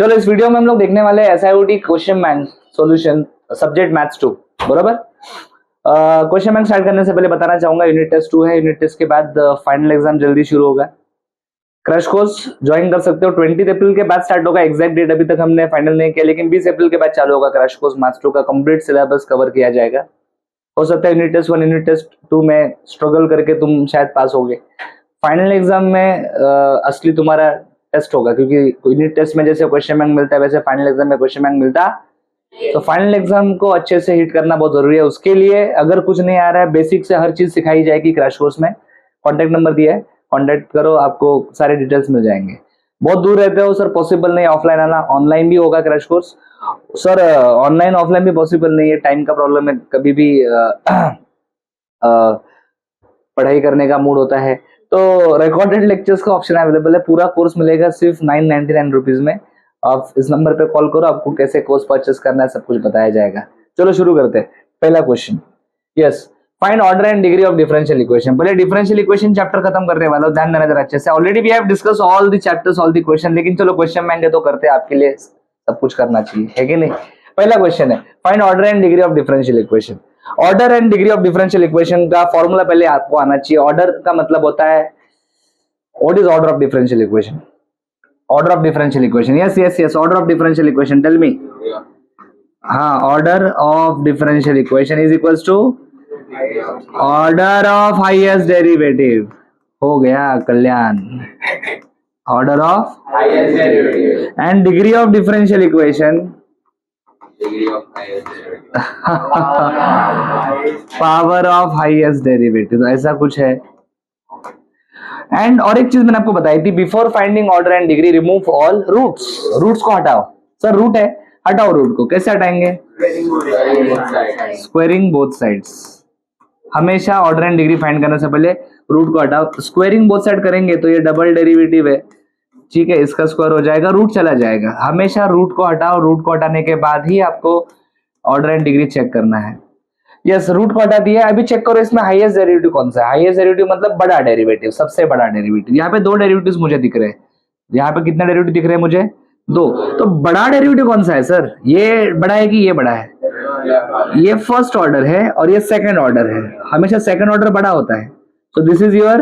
चलो इस वीडियो में हम लोग देखने वाले SIOT question bank solution subject maths 2 बराबर। क्वेश्चन बैंक स्टार्ट करने से पहले बताना चाहूंगा यूनिट टेस्ट 2 है। यूनिट टेस्ट के बाद फाइनल एग्जाम जल्दी शुरू होगा। क्रैश कोर्स ज्वाइन कर सकते हो। 20 अप्रैल के बाद स्टार्ट होगा। एग्जैक्ट डेट अभी तक हमने फाइनल नहीं किया, लेकिन 20 अप्रैल के बाद चालू होगा क्रैश कोर्स। मैथ्स 2 का कंप्लीट सिलेबस कवर किया जाएगा। हो सकता है यूनिट टेस्ट 1 यूनिट टेस्ट 2 में स्ट्रगल करके तुम शायद पास होगे। फाइनल एग्जाम में असली तुम्हारा टेस्ट होगा, क्योंकि यूनिट टेस्ट में जैसे क्वेश्चन बैंक मिलता है वैसे फाइनल एग्जाम में क्वेश्चन बैंक मिलता। तो फाइनल एग्जाम को अच्छे से हिट करना बहुत जरूरी है। उसके लिए अगर कुछ नहीं आ रहा है, बेसिक से हर चीज सिखाई जाएगी क्रैश कोर्स में। कॉन्टेक्ट नंबर दिया है, कॉन्टेक्ट करो, आपको सारे डिटेल्स मिल जाएंगे। बहुत दूर रहते हो सर, पॉसिबल नहीं ऑफलाइन आना। ऑनलाइन भी होगा crash course sir. Online offline भी पॉसिबल नहीं है, टाइम का प्रॉब्लम है। कभी भी पढ़ाई करने का मूड होता है तो रिकॉर्डेड लेक्चर्स का ऑप्शन अवेलेबल है। पूरा कोर्स मिलेगा सिर्फ 999 रुपीज में। आप इस नंबर पे कॉल करो, आपको कैसे कोर्स परचेस करना है सब कुछ बताया जाएगा। चलो शुरू करते हैं। पहला question, yes, find order and degree of differential equation. पहले डिफरेंशियल इक्वेशन चैप्टर खत्म करने वाला हूं, ध्यान देना जरा अच्छे से। Already we have discuss all the chapters, all the question, लेकिन चलो क्वेश्चन बैंक है तो करते हैं, आपके लिए सब कुछ करना चाहिए, है कि नहीं। पहला क्वेश्चन है find order and degree of differential equation. Order and degree of differential equation का फॉर्मूला पहले आपको आना चाहिए। ऑर्डर का मतलब होता है, what is order of differential equation? Order of differential equation, yes, order of differential equation, tell me. हाँ, order of differential equation is equals to order of highest derivative. हो गया Kalyan. Order of highest derivative and degree of differential equation, power of highest derivative, ऐसा कुछ है। And और एक चीज मैंने आपको बताई थी, before finding order and degree remove all roots. Roots को हटाओ। सर रूट है, हटाओ रूट को। कैसे हटाएंगे? Squaring both sides. हमेशा ऑर्डर एंड डिग्री फाइंड करने से पहले रूट को हटाओ। स्क्वेयरिंग बोथ साइड करेंगे तो ये डबल डेरिवेटिव है, ठीक है, इसका स्क्वायर हो जाएगा, रूट चला जाएगा। हमेशा रूट को हटाओ। रूट को हटाने के बाद ही आपको ऑर्डर एंड डिग्री चेक करना है। यस, रूट को हटा दिया। अभी चेक करो इसमें हाईएस्ट डेरिवेटिव कौन सा है। हाईएस्ट डेरिवेटिव मतलब बड़ा डेरिवेटिव, सबसे बड़ा डेरिवेटिव। यहाँ पे दो डेरिवेटिव्स मुझे दिख रहे हैं। यहाँ पे कितने डेरिवेटिव दिख रहे हैं मुझे? दो। तो बड़ा डेरिवेटिव कौन सा है सर? ये बड़ा है कि ये बड़ा है? ये फर्स्ट ऑर्डर है और ये सेकंड ऑर्डर है। हमेशा सेकंड ऑर्डर बड़ा होता है। तो this is your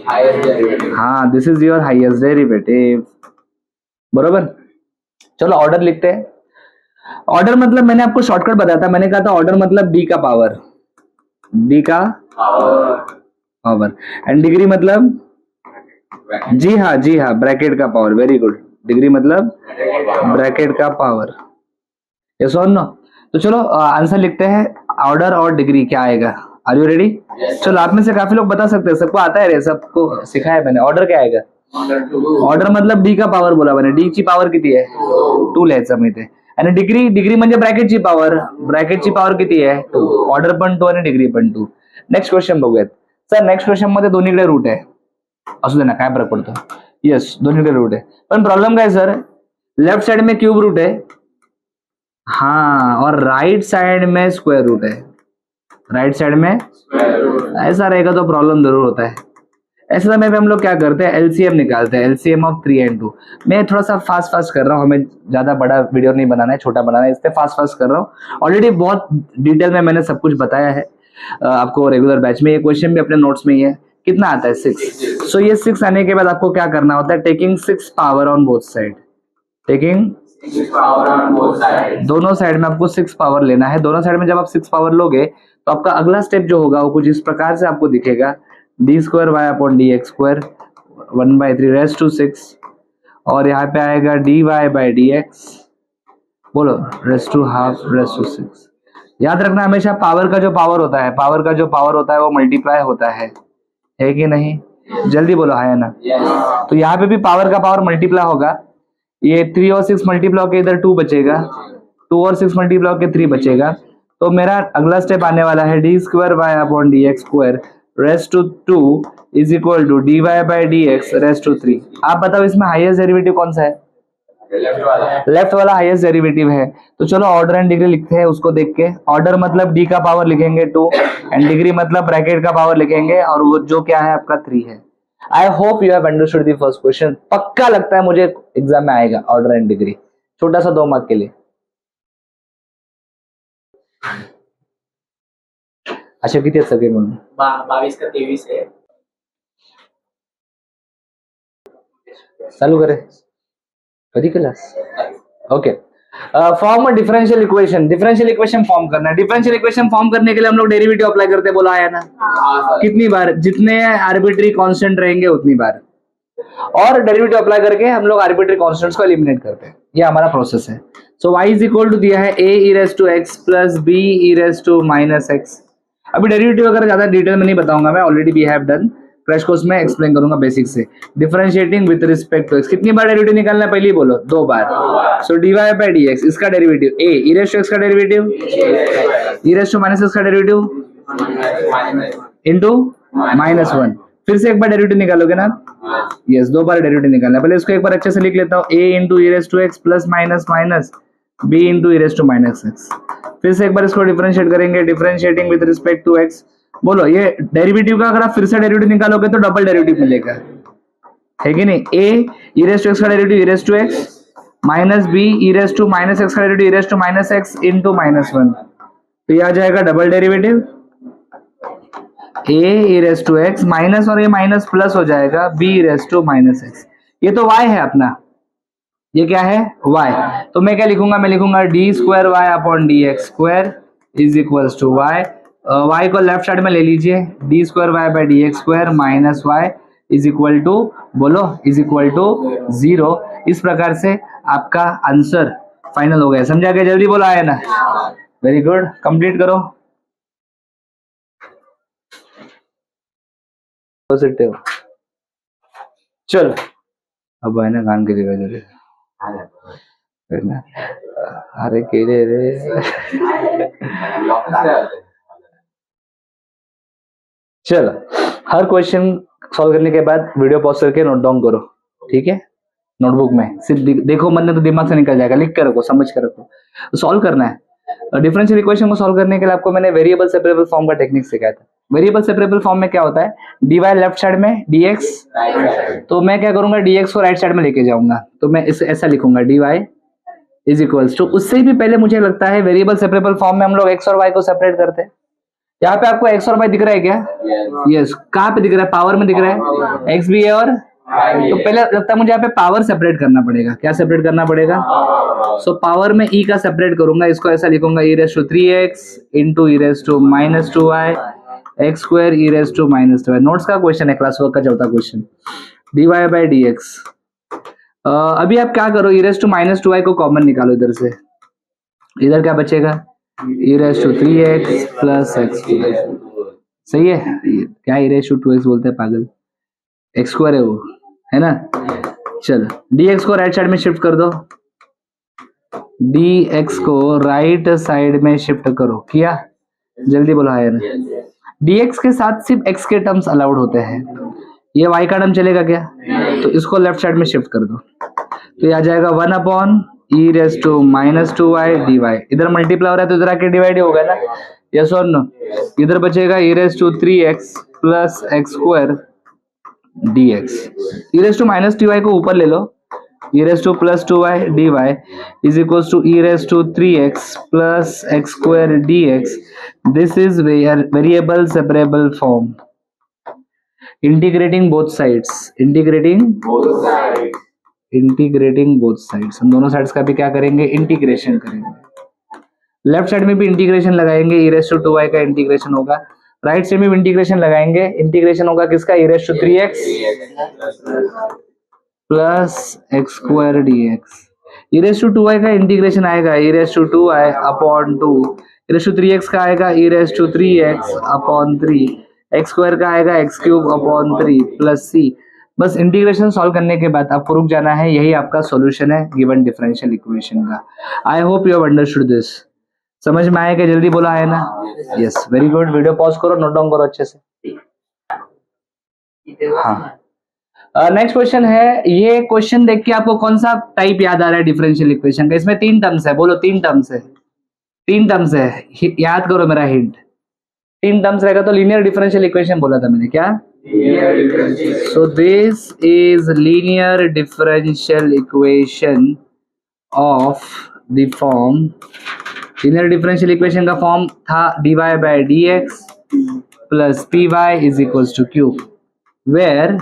highest derivative. हाँ, this is your highest derivative, बरोबर। चलो ऑर्डर लिखते हैं। ऑर्डर मतलब मैंने आपको शॉर्टकट बताया था, मैंने कहा था ऑर्डर मतलब डी का पावर, डी का पावर। एंड डिग्री मतलब, जी हाँ, ब्रैकेट का पावर। Very good. डिग्री मतलब ब्रैकेट का पावर। यस और नो? तो चलो आंसर लिखते हैं। ऑर्डर और डिग्री क्या आएगा? Are you ready? चलो आप में से काफी लोग बता सकते हैं, सबको आता है रे, सबको सिखाया मैंने। ऑर्डर क्या आएगा? ऑर्डर मतलब डी का पावर बोला मैंने। डी ची पावर किती आहे? 2 लिहायचं मी ते। आणि डिग्री म्हणजे ब्रॅकेटची पावर। ब्रॅकेटची पावर किती आहे? 2। ऑर्डर पण 2 आणि डिग्री पण 2। नेक्स्ट क्वेश्चन बघूयात। सर नेक्स्ट क्वेश्चन मध्ये दोन्हीकडे रूट आहे, असू दे ना, काय फरक पडतो? यस, दोन्हीकडे रूट आहे, पण प्रॉब्लेम काय सर? लेफ्ट साइड में क्यूब रूट है, हाँ, और राइट साइड में स्क्वायर रूट है। राइट साइड में ऐसा रहेगा तो प्रॉब्लम जरूर होता है। ऐसे समय पे हम लोग क्या करते हैं? एलसीएम निकालते हैं। LCM of 3 and 2। मैं थोड़ा सा फास्ट कर रहा हूँ, हमें ज्यादा बड़ा वीडियो नहीं बनाना है, छोटा बनाना है, इसलिए फास्ट कर रहा हूँ। ऑलरेडी बहुत डिटेल में मैंने सब कुछ बताया है आपको रेगुलर बैच में। ये क्वेश्चन भी अपने नोट्स में ही है। कितना आता है? 6। सो ये 6 आने के बाद आपको क्या करना होता है? Taking 6 power on both side. Taking 6 power on both side. दोनों साइड में आपको 6 पावर लेना है। दोनों साइड में जब आप 6 पावर लोगे तो आपका अगला स्टेप जो होगा वो कुछ इस प्रकार से आपको दिखेगा। D square Y upon D X square 1/3 raise to 6, और यहाँ पे आएगा D Y by D X, बोलो, raise to half raise to 6। याद रखना हमेशा पावर का जो पावर होता है वो मल्टीप्लाई होता है कि नहीं? जल्दी बोलो, हाँ या ना? तो यहाँ पे भी पावर का पावर मल्टीप्लाई होगा। ये 3 और 6 मल्टीप्लाई होकर इधर 2 बचेगा, 2 और 6 मल्टीप्लाई होकर 3 बचेगा। तो मेरा अगला स्टेप आने वाला है D square Y upon D X square raise to 2 is equal to D Y by D X raise to 3। आप बताओ इसमें हाईएस्ट डेरिवेटिव कौन सा है? लेफ्ट वाला हाईएस्ट डेरिवेटिव है। तो चलो ऑर्डर एंड डिग्री लिखते हैं उसको देख के। ऑर्डर मतलब डी का पावर लिखेंगे 2 एंड डिग्री मतलब ब्रैकेट का पावर लिखेंगे, और वो जो क्या है आपका 3 है। आई hope you have understood the first question. पक्का लगता है मुझे एग्जाम में आएगा ऑर्डर एंड डिग्री, छोटा सा 2 मार्क के लिए. अच्छा किती आहेत सगळे म्हणून? 22 का 23 है. चालू करे कधी class. Okay. Form differential equation. Differential equation form करना है. डिफरेंशियल इक्वेशन फॉर्म करने के लिए हम लोग डेरिवेटिव अप्लाई करते हैं, बोला आया ना. कितनी बार? जितने आर्बिट्री कांस्टेंट रहेंगे उतनी बार. और डेरिवेटिव अप्लाई करके हम लोग आर्बिट्री कांस्टेंट्स को एलिमिनेट करते हैं. ये हमारा प्रोसेस है. So y is equal to दिया है a e raise to x plus b e raise to minus x. अभी डेरिवेटिव अगर ज्यादा डिटेल में नहीं बताऊंगा मैं, already we have done crash course में, एक्सप्लेन करूंगा बेसिक से. Differentiating with respect to x. कितनी बार डेरिवेटिव निकालना है पहले ही बोलो, 2 बार. सो dy बाय dx इसका derivative a e raise to x का derivative e raise to minus x का डेरिवेटिव इनटू -1. फिर से एक बार डेरिवेटिव निकालोगे ना. यस 2 बार डेरिवेटिव निकालना है. पहले इसको एक बार अच्छे से लिख लेता हूं. a into e raise to x plus minus minus b into e raise to minus x. फिर से एक बार इसको डिफरेंशिएट करेंगे. Differentiating with respect to x. बोलो ये डेरिवेटिव का अगर आप फिर से डेरिवेटिव निकालोगे तो डबल डेरिवेटिव मिलेगा, है कि नहीं. a e raise to x का derivative e raise to x minus b e raise to minus x का derivative e raise to minus x into -1. तो ये आ जाएगा double derivative a e raise to x minus और ये minus plus हो जाएगा b e raise to minus x. ये तो y है अपना, ये क्या है y. तो मैं क्या लिखूंगा, मैं लिखूंगा D square Y upon D X square is equals to y. y को लेफ्ट साइड में ले लीजिए. D square Y by D X square minus Y is equal to, बोलो इज इक्वल टू 0. इस प्रकार से आपका आंसर फाइनल हो गया. समझा गया? जल्दी बोला है ना. Very good. कंप्लीट करो. पॉजिटिव. चल अब है ना कान के जगह अरे केले रे. चलो हर क्वेश्चन सॉल्व करने के बाद वीडियो पॉज करके नोट डाउन करो, ठीक है. नोटबुक में सिर्फ देखो, मन तो दिमाग से निकल जाएगा. लिख कर रखो, समझ कर रखो. सॉल्व करना है. डिफरेंशियल इक्वेशन को सॉल्व करने के लिए आपको मैंने वेरिएबल सेपरेबल फॉर्म का टेक्निक सिखाया था. वेरिएबल सेपरेबल फॉर्म में क्या होता है, dy लेफ्ट साइड में dx. तो मैं क्या करूंगा, dx को राइट साइड में लेके जाऊंगा. तो मैं इसे ऐसा लिखूंगा dy इज इक्वल्स टू. उससे भी पहले मुझे लगता है वेरिएबल सेपरेबल फॉर्म में हम लोग x और y को सेपरेट करते हैं. यहाँ पे आपको x और y दिख रहा है क्या? यस. कहाँ पे दिख रहा है? पावर में दिख रहा है. x भी है और तो पहले लगता है मुझे यहाँ पे पावर सेपरेट करना पड़ेगा. क्या सेपरेट करना पड़ेगा? सो पावर में e का सेपरेट करूंगा. इसको ऐसा लिखूंगा e raise to 3x into e raise to minus 2y X square E raise to minus 2y. Notes का क्वेश्चन है, क्लास वर्क का चौथा question. dy by D X. अभी आप क्या करो, ई रेस टू माइनस 2y को कॉमन निकालो इधर से. इधर क्या बचेगा? E raise to 3x plus X. सही है. क्या ई रेस टू 2x बोलते हैं पागल, एक्स स्क्वायर है वो, है ना. चलो dx को राइट साइड में शिफ्ट कर दो. dx को राइट साइड में शिफ्ट करो. किया? जल्दी बोलो है ना. dx के साथ सिर्फ x के टर्म्स अलाउड होते हैं. ये y का टर्म चलेगा क्या? तो इसको लेफ्ट साइड में शिफ्ट कर दो. तो ये आ जाएगा 1 upon E raise to minus 2y dy. इधर मल्टीप्लाई हो रहा है तो इधर आके डिवाइड होगा ना. यस और नो. इधर बचेगा E raise to 3x plus X square dx. E raise to minus 2y को ऊपर ले लो. e raise to plus 2y dy is equals to e raise to 3x plus x square dx. This is variable separable form. Integrating both sides. Integrating both sides. हम दोनों sides का भी क्या करेंगे? इंटीग्रेशन करेंगे. लेफ्ट साइड में भी integration लगाएंगे. e रेस टू 2y का इंटीग्रेशन होगा. राइट साइड में भी इंटीग्रेशन लगाएंगे. इंटीग्रेशन होगा किसका? e raise to 3x plus X square dx. e raise to 2y का इंटीग्रेशन आएगा e raise to 2y upon 2. e raise to 3x का आएगा e raise to 3x upon 3. X square का आएगा x cube upon 3 plus c. बस integration solve करने के बाद आपको रुक जाना है. यही आपका सॉल्यूशन है गिवन डिफरेंशियल इक्वेशन का. आई hope you have understood this. समझ में आया क्या? जल्दी बोला है ना. Yes very good. Video pause करो, नोट डाउन करो अच्छे से. हाँ नेक्स्ट क्वेश्चन है. ये क्वेश्चन देख के आपको कौन सा टाइप याद आ रहा है डिफरेंशियल इक्वेशन का? इसमें 3 टर्म्स है. बोलो 3 टर्म्स है. 3 टर्म्स है. याद करो मेरा हिंट. 3 टर्म्स रहेगा तो लीनियर डिफरेंशियल इक्वेशन बोला था मैंने. क्या So this is linear differential equation of the form, linear differential equation का फॉर्म था dy by dx plus py is equals to q, where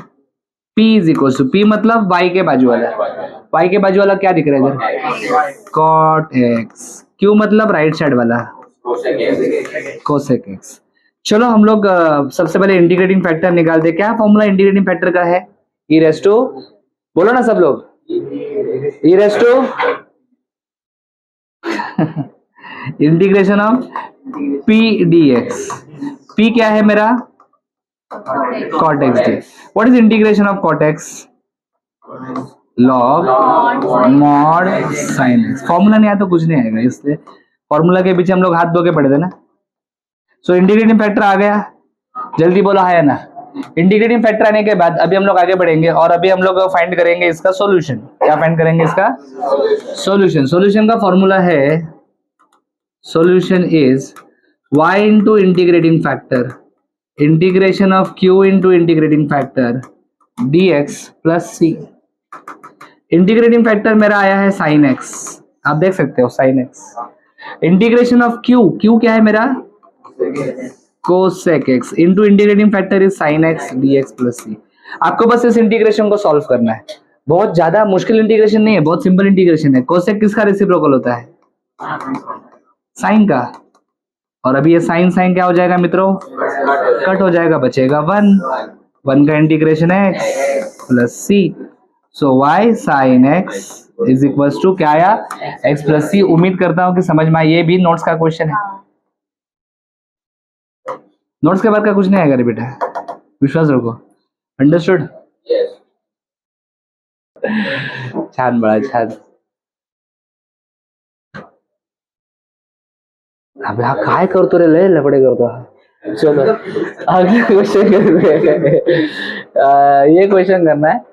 p is equals to, p मतलब y के बाजू वाला, y के बाजू वाला क्या दिख रहा है इधर, cot x, q मतलब राइट साइड वाला cosec x। चलो हम लोग सबसे पहले इंटीग्रेटिंग फैक्टर निकालते। क्या फॉर्मूला इंटीग्रेटिंग फैक्टर का है, e रेस टू, बोलो ना सब लोग, e raise to integration of p dx, p क्या है मेरा, cot x d। What is integration of cot x, log mod sin x। Formula नहीं आया तो कुछ नहीं आएगा, इसलिए फॉर्मूला के पीछे हम लोग हाथ धो के पढ़े थे ना। सो इंटीग्रेटिंग फैक्टर आ गया, जल्दी बोलो है ना। इंटीग्रेटिंग फैक्टर आने के बाद अभी हम लोग आगे बढ़ेंगे और अभी हम लोग फाइंड करेंगे इसका सॉल्यूशन। क्या फाइंड करेंगे इसका सॉल्यूशन। सॉल्यूशन का फॉर्मूला है, solution is y into integrating factor, integration of q into integrating factor dx plus c। Integrating factor मेरा आया है sin x, आप देख सकते हो sin x। Integration of q क्या है मेरा, cosec x into integrating factor is sin x dx plus c। आपको बस इस इंटीग्रेशन को सॉल्व करना है, बहुत ज्यादा मुश्किल इंटीग्रेशन नहीं है, बहुत सिंपल इंटीग्रेशन है। cosec किसका रेसिप्रोकल होता है, साइन का, और अभी ये साइन साइन क्या हो जाएगा मित्रों, कट हो जाएगा, बचेगा 1 का integration x plus c। So y sin x is equals to क्या आया, x प्लस c। उम्मीद करता हूं कि समझ में आया, ये भी नोट्स का क्वेश्चन है, नोट्स के बाद का कुछ नहीं आएगा रे बेटा, विश्वास रखो। अंडरस्टूड, छान बड़ा छान। अबे हा काय करतो रे, लय लफडे करतो हा। चलो आगे क्वेश्चन करते हैं। ये क्वेश्चन करना है,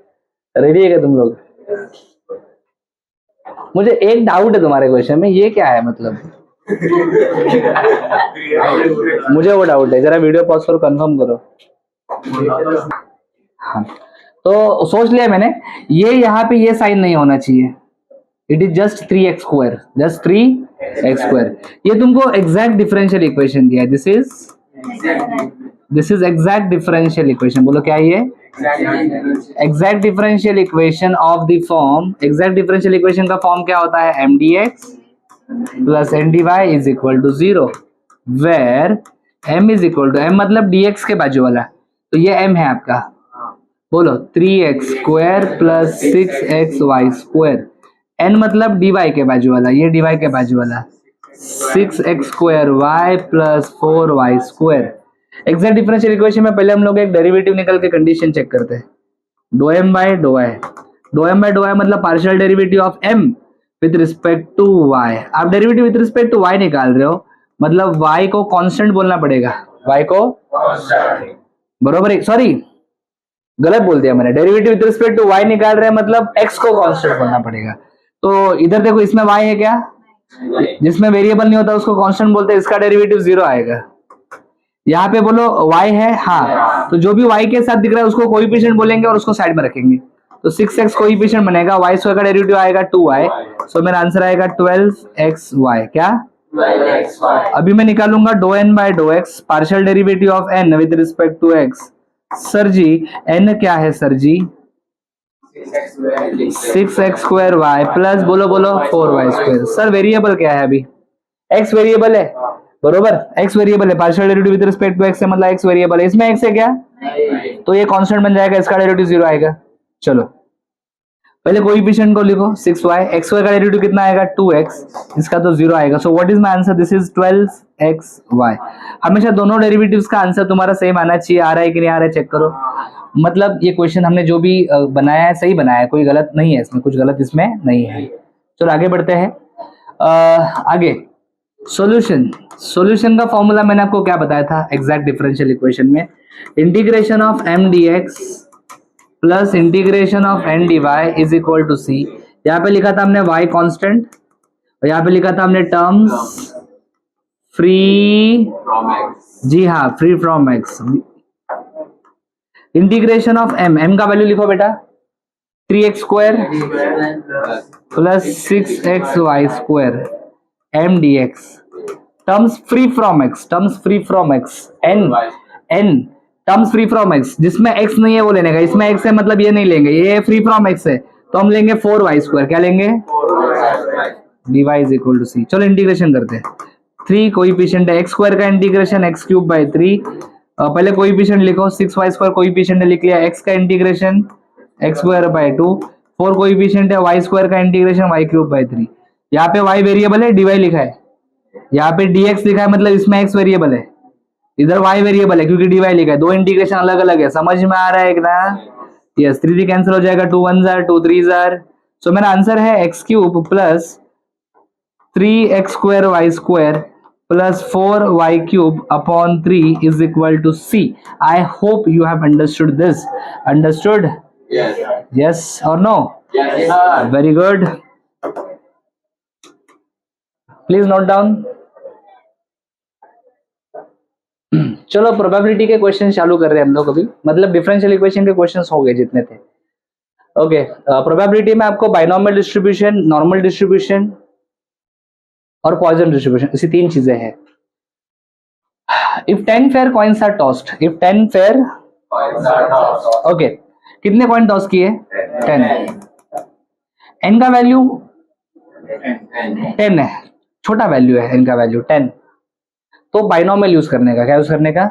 रेडी है क्या तुम लोग। मुझे एक डाउट है तुम्हारे क्वेश्चन में, ये क्या है मतलब, मुझे वो डाउट है, जरा वीडियो पॉज करो, कंफर्म करो। हाँ तो सोच लिया मैंने, ये यहाँ पे ये साइन नहीं होना चाहिए, it is just 3x square, just 3x square. ये तुमको एग्जैक्ट डिफरेंशियल इक्वेशन दिया है, this is exact differential equation. बोलो क्या ये, exact differential equation of the form, exact differential equation का फॉर्म क्या होता है, mdx plus dy is equal to 0, where m is equal to, m मतलब dx के बाजू वाला, तो ये m है आपका, बोलो 3x square plus 6xy square. n मतलब dy के बाजू वाला, ये dy के बाजू वाला, 6x square y plus 4y square. Exact differential equation में पहले हम लोग एक डेरिवेटिव निकल के कंडीशन चेक करते हैं, do M by do I, do M by do I मतलब partial derivative of m with respect to y। आप derivative with respect to y निकाल रहे हो, मतलब y को कांस्टेंट बोलना पड़ेगा, y को बरोबर है, सॉरी गलत बोल दिया मैंने, derivative with respect to y निकाल रहे हैं मतलब x को कांस्टेंट बोलना पड़ेगा। तो इधर देखो, इसमें y है क्या, जिसमें वेरिएबल नहीं होता उसको कांस्टेंट बोलते हैं, इसका डेरिवेटिव 0 आएगा। यहाँ पे बोलो y है, हाँ तो जो भी y के साथ दिख रहा है उसको कोएफिशिएंट बोलेंगे और उसको साइड में रखेंगे, तो 6x कोएफिशिएंट बनेगा, y स्क्वायर का डेरिवेटिव आएगा 2y, सो मेरा आंसर आएगा 12xy। क्या, अभी मैं निकालूंगा डो n बाय डो x, partial derivative of n with respect to x। Sir ji n क्या है sir ji, 6x square y plus बोलो बोलो 4y स्क्वायर। सर वेरिएबल क्या है, अभी x वेरिएबल है, बरोबर x वेरिएबल है, partial derivative with respect to x है मतलब x वेरिएबल है, इसमें x है क्या, तो ये कांस्टेंट बन जाएगा, इसका डेरिवेटिव 0 आएगा। चलो पहले कोएफिशिएंट को लिखो, 6y, xy का डेरिवेटिव कितना आएगा 2x, इसका तो 0 आएगा। So what is my answer, this is 12xy। हमेशा दोनों डेरिवेटिव्स का आंसर तुम्हारा सेम आना चाहिए, आ रहा है कि नहीं आ रहा है चेक करो। मतलब ये क्वेश्चन हमने जो भी बनाया है सही बनाया है, कोई गलत नहीं है इसमें, कुछ गलत इसमें नहीं है। चलो आगे बढ़ते हैं, आगे सॉल्यूशन। सॉल्यूशन का फॉर्मूला मैंने आपको क्या बताया था एग्जैक्ट डिफरेंशियल इक्वेशन में, integration of m dx plus integration of n dy is equal to c। यहाँ पे लिखा था हमने y कांस्टेंट, और यहाँ पे लिखा था हमने टर्म्स फ्री, जी हाँ free from x, integration of M, M का वैल्यू लिखो बेटा 3x square plus 6xy square M D X, terms free from X, terms free from X, N N terms free from X, जिसमें x नहीं है वो लेने का, इसमें x है मतलब ये नहीं लेंगे, ये फ्री फ्रॉम x है तो हम लेंगे 4y स्क्वायर, क्या लेंगे dy इज इक्वल टू सी। चलो इंटीग्रेशन करते हैं, 3 कोएफिशिएंट है, x स्क्वायर का इंटीग्रेशन x क्यूब बाय 3, पहले कोएफिशिएंट लिखो, 6y स्क्वायर कोएफिशिएंट लिख लिया, x का integration x square by 2, 4 coefficient है, y स्क्वायर का इंटीग्रेशन y क्यूब बाय 3, यहाँ पे y वेरिएबल है, dy लिखा है, यहाँ पे dx लिखा है मतलब इसमें x वेरिएबल है, इधर y वेरिएबल है क्योंकि dy लिखा है, दो इंटीग्रेशन अलग अलग है, समझ में आ रहा है ना? यस, 3 कैंसिल हो जाएगा, 2 1 जार 2 3 जार, सो मेरा आंसर है x cube plus 3x square y square plus 4y cube upon 3 is equal to c। I hope you have understood this. Understood? Yes और no? Very good, please note down. चलो probability के question चालू कर रहे हैं हम लोग अभी, मतलब डिफरेंशियल इक्वेशन के क्वेश्चंस हो गए जितने थे। ओके, प्रोबेबिलिटी में आपको बाइनोमियल डिस्ट्रीब्यूशन, नॉर्मल डिस्ट्रीब्यूशन और पॉइजन डिस्ट्रीब्यूशन, इसी 3 चीजें हैं। If 10 fair coins are tossed, if 10 fair, okay, कितने कॉइन टॉस किए? 10। एन का वैल्यू 10 है, छोटा वैल्यू है एन का वैल्यू 10, तो बाइनोमियल यूज करने का, क्या यूज करने का?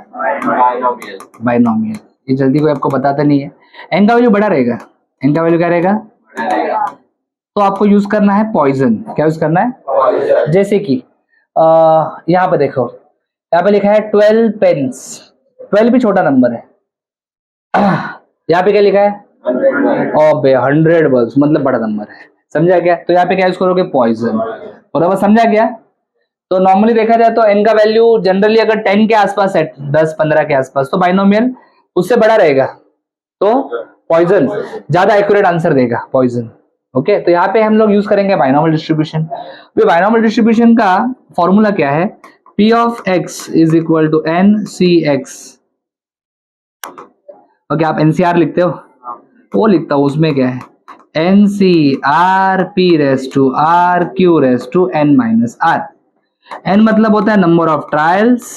बाइनोमियल। ये जल्दी कोई आपको बताता नहीं है। एन का वैल्यू बड़ा रहेगा, एन का वैल्यू क्या रहेगा? तो आपको यूज करना है पॉइजन। क्या यूज करना है? जैसे कि यहाँ पे देखो, यहाँ पे लिखा है 12 पेन्स, 12 भी छोटा नंबर है, यहाँ पे क्या लिखा है? ओबे 100 बल्ब, मतलब बड़ा नंबर है, समझा क्या? तो यहाँ पे क्या यूज करोगे? पॉइजन। बराबर, समझा क्या? तो नॉर्मली देखा जाए तो एन का वैल्यू जनरली अगर 10 के आसपास है, 10-15 के आसपास, तो बाइनोमियल उससे बड़ा रहेगा, तो पॉइजन ज्यादा एक्यूरेट आंसर देगा, पॉइजन। ओके, तो यहाँ पे हम लोग यूज करेंगे बाइनोमियल डिस्ट्रीब्यूशन। बाइनोमियल डिस्ट्रीब्यूशन का फॉर्मूला क्या है? P of x is equal to NCX। Okay, आप NCR लिखते हो, वो लिखता हूं, उसमें क्या है? NCR P raise to R Q raise to N minus R। N मतलब होता है नंबर ऑफ ट्रायल्स,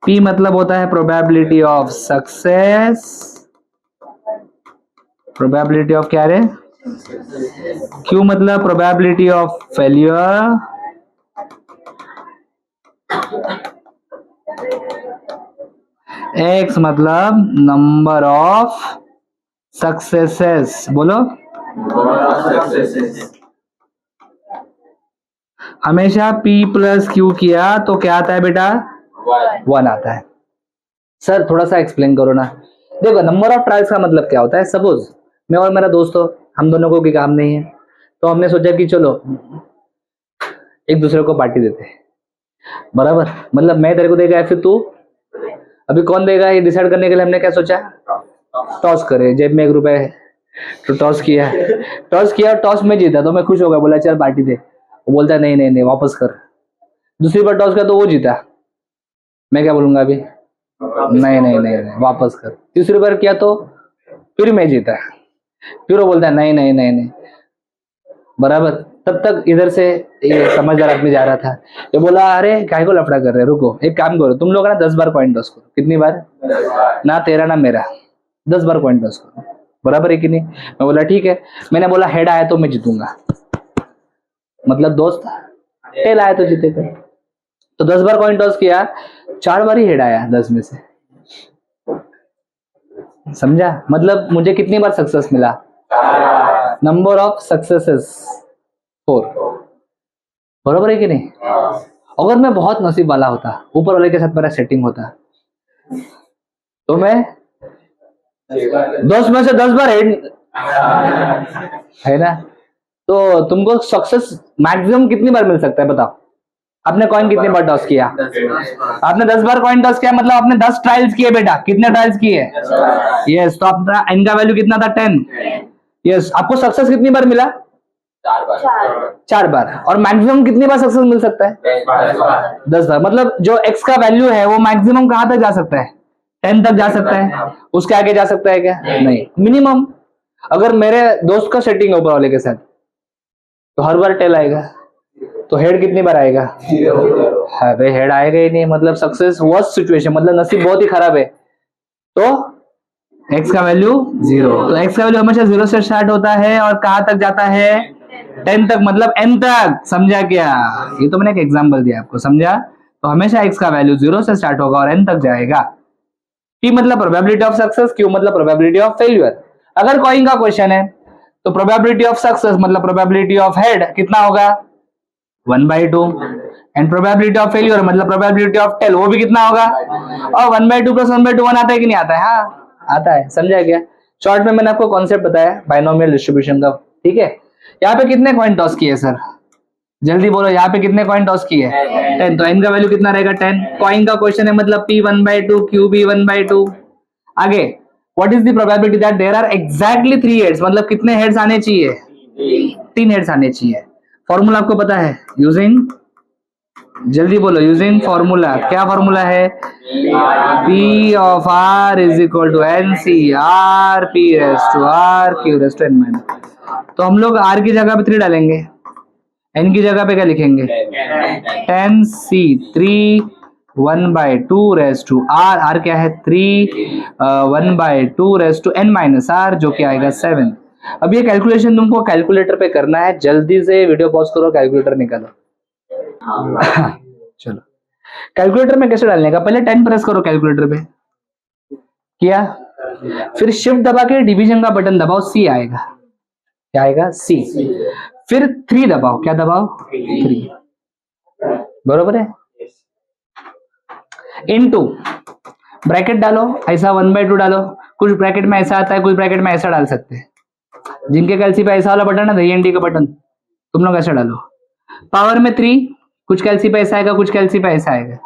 P मतलब होता है probability of success, probability of क्या रे? Q मतलब प्रोबेबिलिटी ऑफ फेलियर, X मतलब नंबर ऑफ सक्सेसेस। बोलो, हमेशा P प्लस Q किया तो क्या आता है बेटा? 1 आता है। सर थोड़ा सा एक्सप्लेन करो ना। देखो, नंबर ऑफ ट्रायल्स का मतलब क्या होता है? सपोज मैं और मेरा दोस्त हो, हम दोनों को कोई काम नहीं है, तो हमने सोचा कि चलो एक दूसरे को पार्टी देते हैं, बराबर, मतलब मैं तेरे को देगा या फिर तू, अभी कौन देगा ये डिसाइड करने के लिए हमने क्या सोचा? टॉस करे, जेब में 1 रुपए है तो टॉस किया, टॉस में जीता तो मैं खुश हो गया, बोला चल पार्टी दे, वो बोलता है नहीं नहीं नहीं वापस कर। दूसरी बार टॉस किया तो वो जीता, मैं क्या बोलूंगा अभी? नहीं नहीं नहीं नहीं वापस कर। तीसरी बार किया तो फिर मैं जीता, फिर वो बोलता है नहीं नहीं नहीं नहीं, बराबर। तब तक इधर से ये समझदार आदमी जा रहा था, ये बोला अरे काहे को लफड़ा कर रहे, रुको एक काम करो, तुम लोग ना 10 बार कॉइन टॉस करो। कितनी बार? ना तेरा ना मेरा, 10 बार कॉइन टॉस करो, बराबर है कि नहीं? मैं बोला ठीक है, मैंने बोला हेड आया तो मैं जीतूंगा, मतलब दोस्त टेल आया तो जीतेगा। तो 10 बार कॉइन टॉस किया, 4 बार ही हेड आया 10 में से, समझा? मतलब मुझे कितनी बार सक्सेस मिला? नंबर ऑफ सक्सेसेस 4, बराबर है कि नहीं? अगर मैं बहुत नसीब वाला होता, ऊपर वाले के साथ मेरा सेटिंग होता, तो मैं 10 में से 10 बार हेड, है ना? तो तुमको सक्सेस मैक्सिमम कितनी बार मिल सकता है बताओ? आपने कॉइन कितनी बार टॉस किया? आपने 10 बार कॉइन टॉस किया, मतलब आपने 10 ट्रायल्स किए बेटा। कितने ट्रायल्स किए? यस, तो आपका एन का वैल्यू कितना था? 10। यस, आपको सक्सेस कितनी बार मिला? 4 बार। और मैक्सिमम कितनी बार सक्सेस मिल सकता है? 10 बार। मतलब जो एक्स का वैल्यू है वो मैक्सिमम कहां तक जा सकता है? 10 तक जा सकता है, उसके आगे जा सकता है क्या? नहीं। मिनिमम अगर मेरे दोस्त का सेटिंग है ऊपर वाले के साथ तो हर बार टेल आएगा, तो हेड कितनी बार आएगा? हाँ भाई, हेड आएगा ही नहीं, मतलब सक्सेस वर्स्ट सिचुएशन, मतलब नसीब बहुत ही खराब है। तो x का वैल्यू 0, तो x का वैल्यू हमेशा 0 से स्टार्ट होता है और कहां तक जाता है? 10 तक, मतलब n तक। समझा क्या? ये तो मैंने एक एग्जांपल दिया आपको, समझा? तो हमेशा x का वैल्यू 0 से स्टार्ट होगा और n तक जाएगा। p मतलब प्रोबेबिलिटी ऑफ सक्सेस, q मतलब प्रोबेबिलिटी ऑफ फेलियर। अगर कॉइन का क्वेश्चन है तो प्रोबेबिलिटी ऑफ सक्सेस मतलब प्रोबेबिलिटी ऑफ हेड कितना होगा? 1/2, एंड प्रोबेबिलिटी ऑफ फेलियर मतलब प्रोबेबिलिटी ऑफ टेल, वो भी कितना होगा? और 1/2 + 1/2 1 आता है कि नहीं आता है? हाँ आता है। समझा क्या? शॉर्ट में मैंने आपको कॉन्सेप्ट बताया बाइनोमियल डिस्ट्रीब्यूशन का, ठीक है। यहाँ पे कितने कॉइन टॉस किए सर? जल्दी बोलो, यहाँ पे कितने कॉइन टॉस किए? 10, तो n का वैल्यू कितना रहेगा? 10। कॉइन का क्वेश्चन है मतलब p 1/2, q भी 1/2। आगे, what is the probability that there are exactly 3 heads, मतलब कितने हेड्स आने चाहिए? 3 हेड्स आने चाहिए। फॉर्मूला आपको पता है, यूजिंग, जल्दी बोलो, यूजिंग फॉर्मूला। क्या फॉर्मूला है? P of R is equal to NCR P raised to R Q raised to N minus। तो हम लोग R की जगह पे 3 डालेंगे, N की जगह पे क्या लिखेंगे? 10C3 1/2 raised to R। R क्या है? 3 1/2 raised to N minus R, जो कि आएगा 7। अब ये कैलकुलेशन तुमको कैलकुलेटर पे करना है, जल्दी से वीडियो पॉज करो, कैलकुलेटर निकालो। चलो, कैलकुलेटर में कैसे डालने का? पहले 10 प्रेस करो कैलकुलेटर पे, किया? फिर शिफ्ट दबा के डिवीजन का बटन दबाओ, सी आएगा। क्या आएगा? सी। फिर 3 दबाओ, क्या दबाओ? 3, बरोबर है। इनटू ब्रैकेट डालो, ऐसा 1/2 डालो। कुछ ब्रैकेट में ऐसा आता है, कुछ ब्रैकेट में ऐसा डाल सकते हैं। जिनके कैलसी पे ऐसा वाला बटन है, एनडी का बटन, तुम लोग ऐसा डालो। पावर में 3, कुछ कैलसी पे ऐसा आएगा, कुछ कैलसी पे ऐसा आएगा।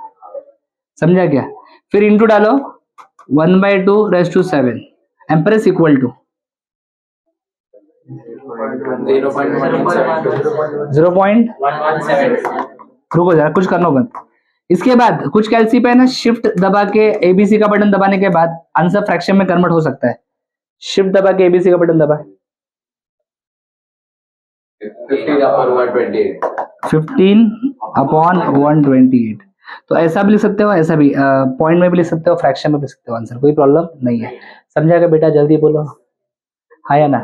समझा क्या? फिर इनटू डालो 1/2 raised to 7 and press equal to 0.117। रुको जरा, कुछ करना बंद। इसके बाद कुछ कैलसी पे है ना, शिफ्ट दबा के एबीसी का बटन दबाने के बाद आंसर फ्रैक्शन में कन्वर्ट हो सकता है। शिफ्ट दबा के एबीसी का बटन दबा, 15/128। तो ऐसा भी लिख सकते हो, ऐसा भी पॉइंट में भी लिख सकते हो, फ्रैक्शन में भी लिख सकते हो आंसर, कोई प्रॉब्लम नहीं है। समझा क्या बेटा? जल्दी बोलो हाँ या ना।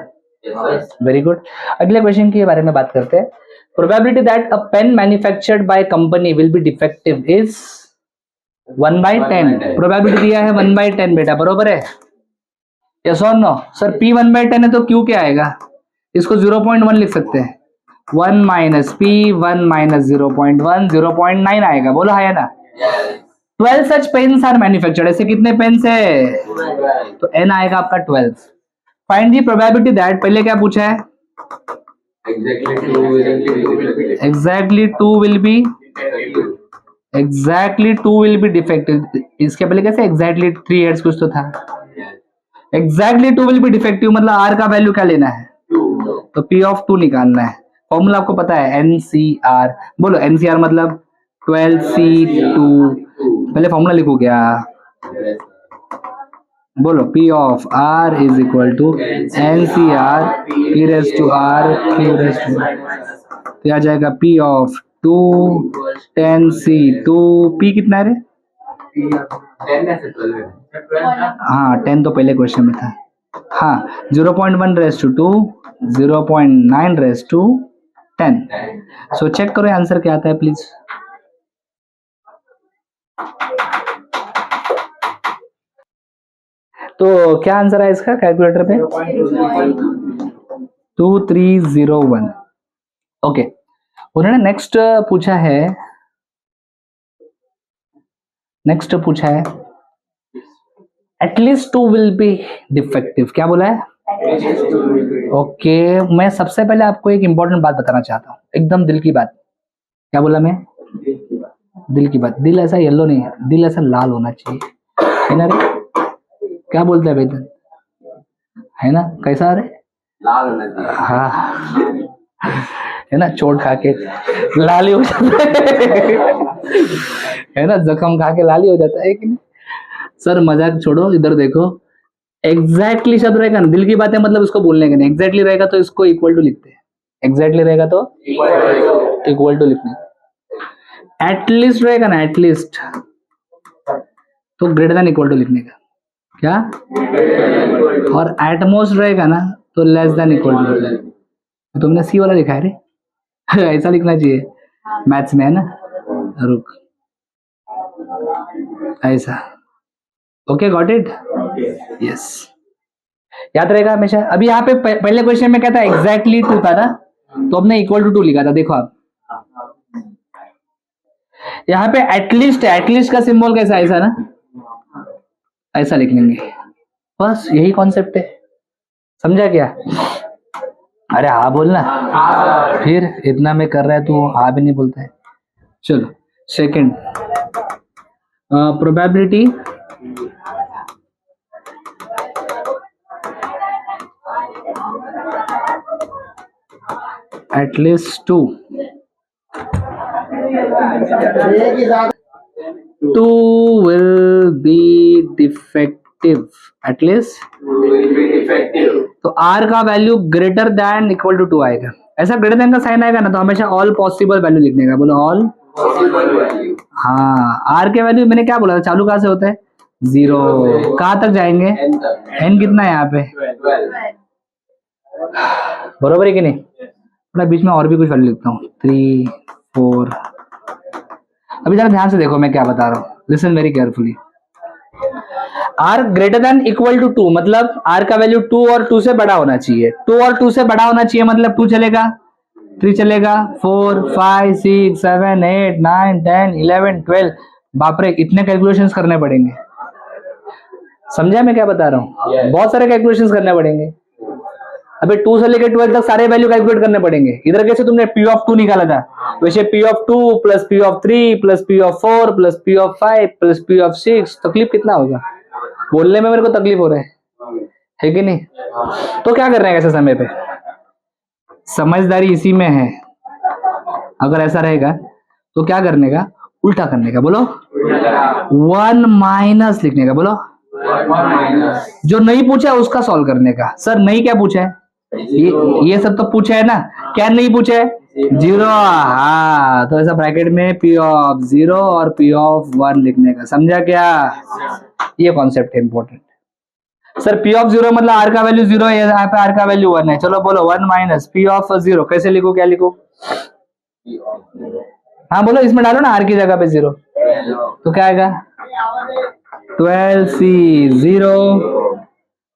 Very good. अगले क्वेश्चन के बारे में बात करते हैं। Probability that a pen manufactured by company will be defective is 1/10। Probability दिया है 1/10 बेटा, बरोबर है? यस और नो? सर P 1/10 है तो Q क्या आएगा? इसको 0.1 लिख सकते हैं, 1 - P 1 - 0.1 0.9 आएगा। बोलो हाँ या ना। 12 सच पेन्स आर मैन्युफैक्चर्ड। ऐसे कितने पेन्स है? तो N आएगा आपका 12। फाइंड दी प्रोबेबिलिटी दैट, पहले क्या पूछा है? Exactly 2 will be defective. इसके पहले कैसे? एग्जैक्टली 3 हेड्स कुछ तो था। एग्जैक्टली 2 विल बी डिफेक्टिव मतलब R का वैल्यू क्या लेना है? तो P of 2 निकालना है। फॉर्मूला आपको पता है, NCR। बोलो NCR मतलब 12C2। पहले फॉर्मूला लिखो क्या? बोलो P of R is equal to NCR P raised to R Q raised to। तो आ जाएगा P of 2 10C2। P कितना है रे? हाँ 10 तो पहले क्वेश्चन में था। हाँ 0.1 raised to 2 0.9 raised to 10। So check करो आंसर क्या आता है प्लीज। तो क्या आंसर है इसका कैलकुलेटर पे? 2301। ओके, उन्होंने नेक्स्ट पूछा है एटलीस्ट 2 विल बी डिफेक्टिव। क्या बोला है? ओके, मैं सबसे पहले आपको एक इंपॉर्टेंट बात बताना चाहता हूँ, एकदम दिल की बात। क्या बोला मैं? दिल की बात। दिल ऐसा येलो नहीं है, दिल ऐसा लाल होना चाहिए, है ना रे? क्या बोलते हैं वेदन? है ना? कैसा रे? लाल होना चाहिए। हाँ है ना, चोट खा के लाल ही हो जाता है ना, जख्म खा के लाल ही हो जाता है कि नहीं? सर मजाक छोड़ो, इधर देखो, एग्जैक्टली शब्द रहेगा ना, दिल की बात है मतलब उसको बोलने का नहीं, एग्जैक्टली रहेगा तो इसको इक्वल टू लिखते हैं, एग्जैक्टली रहेगा तो इक्वल टू लिखने, एटलीस्ट रहेगा ना, एटलीस्ट तो ग्रेटर देन इक्वल टू लिखने का, क्या, और एटमोस्ट रहेगा ना तो लेस देन इक्वल टू लिखने का। तुमने सी वाला लिखा है रे ऐसा लिखना चाहिए, मैथ्स में है ना, रुक, ऐसा, ओके गॉट इट, यस, याद रहेगा हमेशा। अभी यहाँ पे पहले क्वेश्चन में क्या था, एग्जैक्टली टू था ना, तो हमने इक्वल टू टू लिखा था, देखो आप यहाँ पे एटलीस्ट, एटलीस्ट का सिंबल कैसा, ऐसा ना, ऐसा लिख लेंगे, बस यही कॉन्सेप्ट है, समझा क्या? अरे हाँ बोलना, फिर इतना में कर रहा है तू हाँ भी नहीं बोलता है। चलो second, probability at least two will be defective, at least तो r का value greater than equal to 2 आएगा, ऐसा ग्रेटर देन का साइन आएगा ना तो हमेशा ऑल पॉसिबल वैल्यू लिखने का, बोलो ऑल, हाँ r के वैल्यू मैंने क्या बोला था, चालू कहाँ से होता है, 0, कहाँ तक जाएंगे, n कितना है यहाँ पे, बरोबर है कि नहीं, थोड़ा बीच में और भी कुछ वैल्यू लिखता हूँ, 3 4, अभी जरा ध्यान से देखो मैं क्या बता रहा हूँ, listen very carefully, R greater than equal to 2 मतलब आर का वैल्यू 2 और 2 से बड़ा होना चाहिए, 2 और 2 से बड़ा होना चाहिए मतलब 2 चलेगा, 3 चलेगा, 4 5 6 7 8 9 10 11 12, बाप रे इतने कैलकुलेशंस करने पड़ेंगे, समझा मैं क्या बता रहा हूँ, बहुत सारे कैलकुलेशंस करने पड़ेंगे, अबे 2 से लेकर 12 तक सारे वैल्यू कैलकुलेट करने पड़ेंगे, इधर कैसे तुमने p ऑफ 2 निकाला था, वैसे p of 2 plus p of 3 plus p of 4 plus p of 5 plus p of 6, तकलीफ कितना होगा, बोलने में मेरे को तकलीफ हो रहा है कि नहीं, तो क्या कर रहे हैं ऐसे समय पे, समझदारी इसी में है, अगर ऐसा रहेगा तो क्या करने का, उल्टा करने का, बोलो 1 माइनस लिखने का, बोलो जो नहीं पूछा है उसका सॉल्व करने का, सर नहीं क्या पूछा है, ये सब तो पूछा है ना, क्या नहीं पूछा है, 0, हाँ तो ऐसा ब्रैकेट में p ऑफ 0 और p ऑफ 1 लिखने का, समझा क्या, ये कॉन्सेप्ट है इंपॉर्टेंट, सर p ऑफ 0 मतलब r का वैल्यू 0 है, यहाँ पे r का वैल्यू 1 है, चलो बोलो 1 माइनस p ऑफ 0, कैसे लिखो, क्या लिखो, हाँ बोलो, इसमें डालो ना r की जगह पे 0, तो क्या आएगा 12c 0,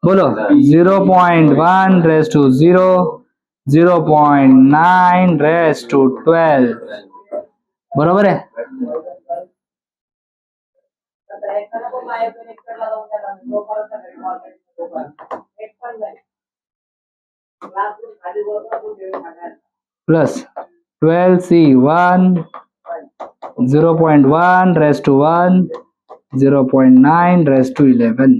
बोलो 0.1 रेस टू 0, 0.9 रेस टू 12, बरोबर है, plus 12c 1, 0.1 raise to 1, 0.9 raise to 11,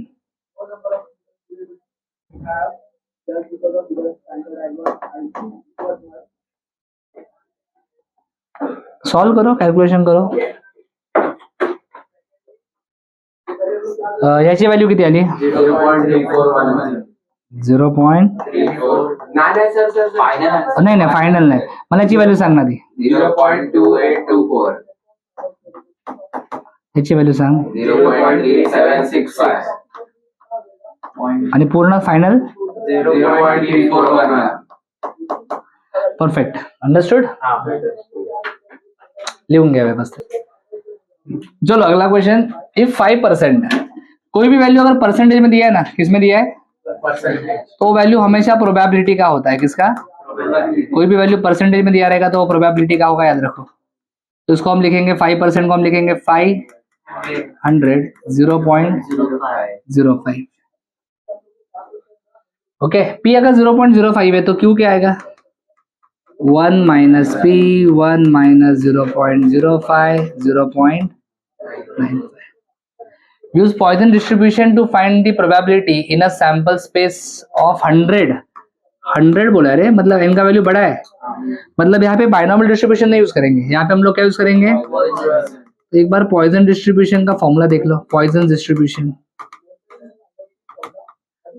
solve करो, कैलकुलेशन करो, याची व्हॅल्यू किती आली, 0. नाही फायनल नाही, मला याची व्हॅल्यू सांग ना ती, 0.2824 याची व्हॅल्यू सांग, 0.8765 आणि पूर्ण फायनल 0.3411 परफेक्ट, अंडरस्टूड, लिहून घ्या व्यवस्थित। चलो अगला क्वेश्चन, इफ 5% कोई भी वैल्यू अगर परसेंटेज में दिया है ना, किस में दिया है, तो वैल्यू हमेशा प्रोबेबिलिटी का होता है, किसका, कोई भी वैल्यू परसेंटेज में दिया रहेगा तो वो प्रोबेबिलिटी का होगा, याद रखो, तो इसको हम लिखेंगे 5% को हम लिखेंगे 500 0.05, ओके, p अगर 0.05 है तो q क्या आएगा, 1 minus p, 1 minus 0.05 0.95, use Poisson distribution to find the probability in a sample space of 100 बोला रे, मतलब n का वैल्यू बड़ा है, मतलब यहाँ पे बाइनोमियल डिस्ट्रीब्यूशन नहीं यूज करेंगे, यहाँ पे हम लोग क्या यूज करेंगे, तो एक बार पॉइजन डिस्ट्रीब्यूशन का फॉर्मूला देख लो। पॉइजन डिस्ट्रीब्यूशन,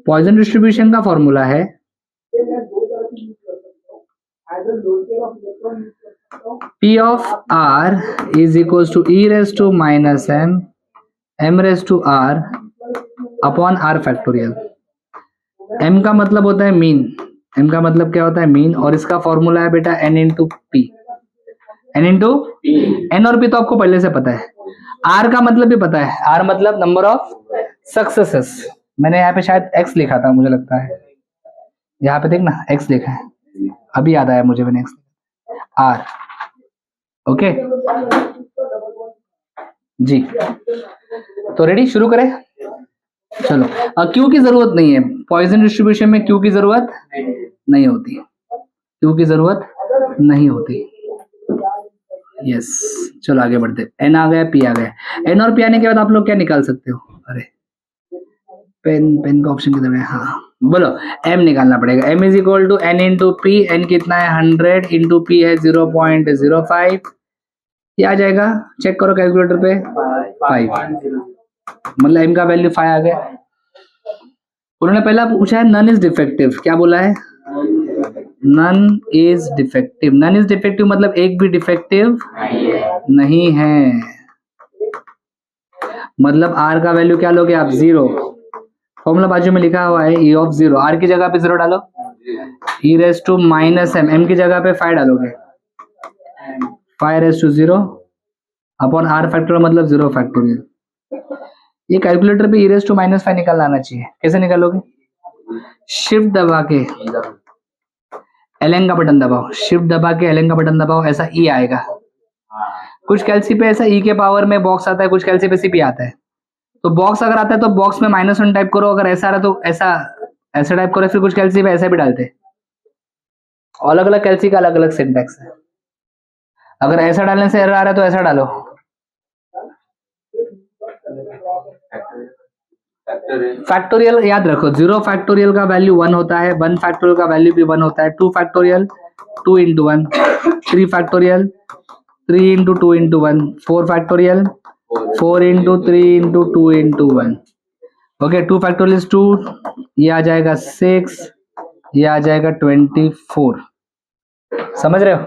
पॉइजन डिस्ट्रीब्यूशन का फॉर्मूला है P of R is equals to e raised to minus m, m raised to r upon r factorial। m का मतलब होता है मीन, m का मतलब क्या होता है मीन, और इसका फॉर्मूला है बेटा n into P. n into n और p तो आपको पहले से पता है। r का मतलब भी पता है, r मतलब नंबर ऑफ सक्सेसेस। मैंने यहाँ पे शायद x लिखा था, मुझे लगता है यहाँ पे देखना x लिखा है, अभी याद आया मुझे, मैंने x r। ओके जी, तो रेडी, शुरू करें। चलो, क्यू की जरूरत नहीं है पॉइजन डिस्ट्रीब्यूशन में, क्यू की जरूरत नहीं होती, क्यू की जरूरत नहीं होती। यस, चलो आगे बढ़ते। एन आ गया, पी आ गया। एन और पी आने के बाद आप लोग क्या निकाल सकते हो? अरे पेन का ऑप्शन किधर है? हाँ बोलो, एम निकालना पड़ेगा। M is equal to N into P. N कितना है? 100 इंटू पी है 0.05। क्या आ जाएगा? चेक करो कैलकुलेटर पे, 5। मतलब एम का वैल्यू 5 आ गया। उन्होंने पहला पूछा है नन इज डिफेक्टिव। क्या बोला है? None is defective. None is defective मतलब एक भी डिफेक्टिव नहीं है। मतलब आर का वैल्यू क्या लोगे आप? 0। फॉर्मूला बाजू में लिखा हुआ है ई ऑफ 0। आर की जगह पे 0 डालो, E raise to minus M, M की जगह पे 5 डालोगे, 5 रेस टू 0 अपॉन आर फैक्टोरियल मतलब 0 फैक्टोरियल। ये कैलकुलेटर पे ई रेस टू माइनस 5 निकालना आना चाहिए। कैसे निकालोगे? शिफ्ट दबा के एलएन का बटन दबाओ, शिफ्ट दबा के एलएन का बटन दबाओ, ऐसा ई आएगा। कुछ कैलसी पे ऐसा ई के पावर में बॉक्स आता है, कुछ कैलसी पे सीपी आता है। तो बॉक्स अगर आता है तो बॉक्स में -1 टाइप करो, अगर ऐसा आ रहा तो ऐसा टाइप करो। फिर कुछ कैलसी पे ऐसा भी डालते, अलग अलग कैलसी का अलग अलग सिंटैक्स है। अगर ऐसा डालने से एरर आ रहा है तो ऐसा डालो। फैक्टोरियल याद रखो, 0 फैक्टोरियल का वैल्यू 1 होता है, 1 फैक्टोरियल का वैल्यू भी 1 होता है, 2 factorial 2 into 1, 3 factorial 3 into 2 into 1, 4 factorial 4 into 3 into 2 into 1। Okay, 2 factorial is 2, ये आ जाएगा 6, ये आ जाएगा 24। समझ रहे हो?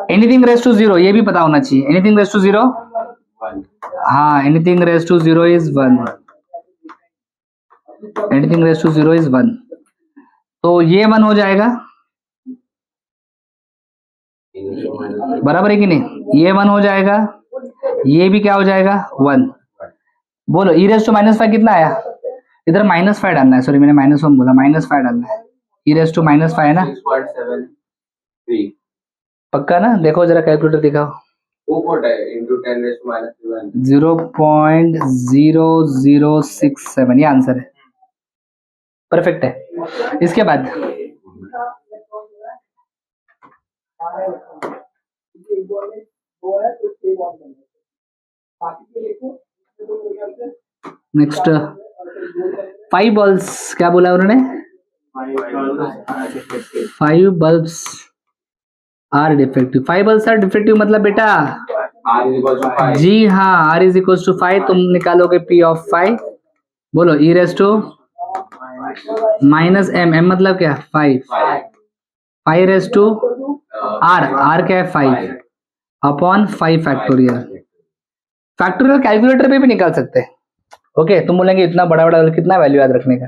एनीथिंग रेस टू 0 ये भी पता होना चाहिए। एनीथिंग रेस टू 0, हाँ, anything raise to 0 is 1। Anything raise to 0 is 1, तो ये 1 हो जाएगा, बराबर है कि नहीं? ये 1 हो जाएगा, ये भी क्या हो जाएगा? 1। बोलो ई रेस टू -5 कितना आया? इधर -5 डालना है, सॉरी मैंने -1 बोला, -5 डालना है। ई रेस टू -5 है ना? 6.73 पक्का ना? देखो जरा कैलकुलेटर दिखाओ। 0.0067, ये आंसर है, परफेक्ट है। इसके बाद नेक्स्ट 5 बल्ब्स, क्या बोला उन्होंने? 5 bulbs are defective. 5 bulbs are defective मतलब बेटा जी हाँ, R इज इक्वल टू 5। तुम निकालोगे P ऑफ 5। बोलो E raise to minus M, M मतलब क्या? 5, 5 रेस टू R, R क्या है? 5 अपॉन 5 फैक्टोरियल। फैक्टोरियल कैलकुलेटर पे भी निकाल सकते हैं। ओके, तुम बोलेंगे इतना बड़ा बड़ा कितना वैल्यू याद रखने का?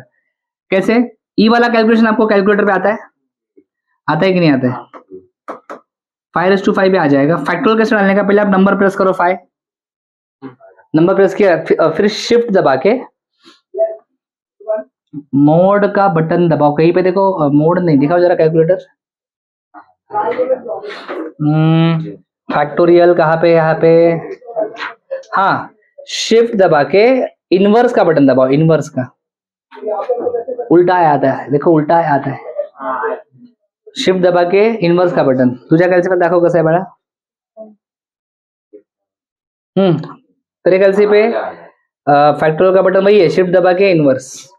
कैसे? ई वाला कैलकुलेशन आपको कैलकुलेटर पे आता है? आता है कि नहीं आता है? 5:5 पे आ जाएगा। फैक्टोरियल कैसे डालने का? पहले आप नंबर प्रेस करो 5, नंबर प्रेस किया, फिर शिफ्ट दबा के मोड का बटन दबाओ। कहीं पे देखो मोड नहीं दिखाओ जरा कैलकुलेटर। फैक्टोरियल कहाँ पे? यहाँ पे, हाँ, शिफ्ट दबा के इनवर्स का बटन दबाओ। इनवर्स का उल्टा आता है, देखो उल्टा आता है। शिफ्ट दबा के इनवर्स का बटन। तुझ्या कैलसी दाखव कसं आहे बाळा? तेरे कैलसी पे फैक्टोरियल का बटन वही है, शिफ्ट दबा के इनवर्स।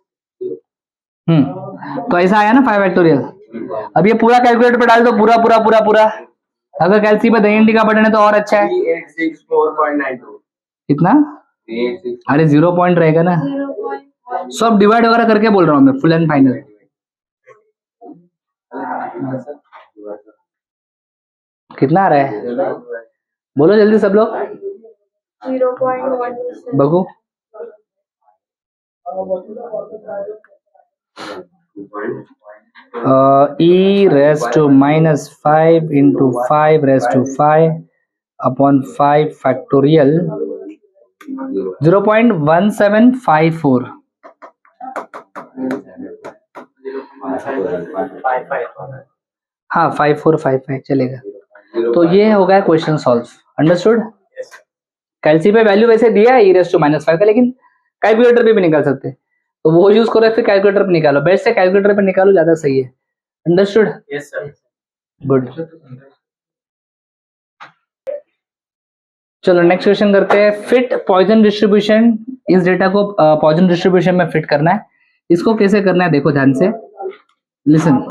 तो ऐसा आया ना 5 फैक्टोरियल। अब ये पूरा कैलकुलेटर पे डाल दो, पूरा पूरा पूरा पूरा अगर कैलसी पे दही का बटन है तो और अच्छा है। 3,864.92. कितना? 3,864. अरे 0 पॉइंट रहेगा ना, 0.1. सब डिवाइड वगैरह करके बोल रहा हूँ मैं, फुल एंड फाइनल। कितना आ रहा है बोलो जल्दी सब लोग। 0.1. बगू e raised to minus 5 into 5 raised to 5 upon 5 factorial 0.1754। हाँ 5455 चलेगा। तो ये हो गया क्वेश्चन सॉल्व, अंडरस्टूड। कैलसी पे वैल्यू वैसे दिया है e raised to minus 5 का, लेकिन कैलकुलेटर पे भी निकाल सकते हैं, तो वो यूज करो, फिर कैलकुलेटर पे निकालो, बेस्ट से कैलकुलेटर पे निकालो, ज्यादा सही है। Understood, Yes, sir. गुड। चलो नेक्स्ट क्वेश्चन करते हैं। फिट पॉइजन डिस्ट्रीब्यूशन, इस डेटा को पॉइजन डिस्ट्रीब्यूशन में फिट करना है। इसको कैसे करना है देखो ध्यान से, लिसन।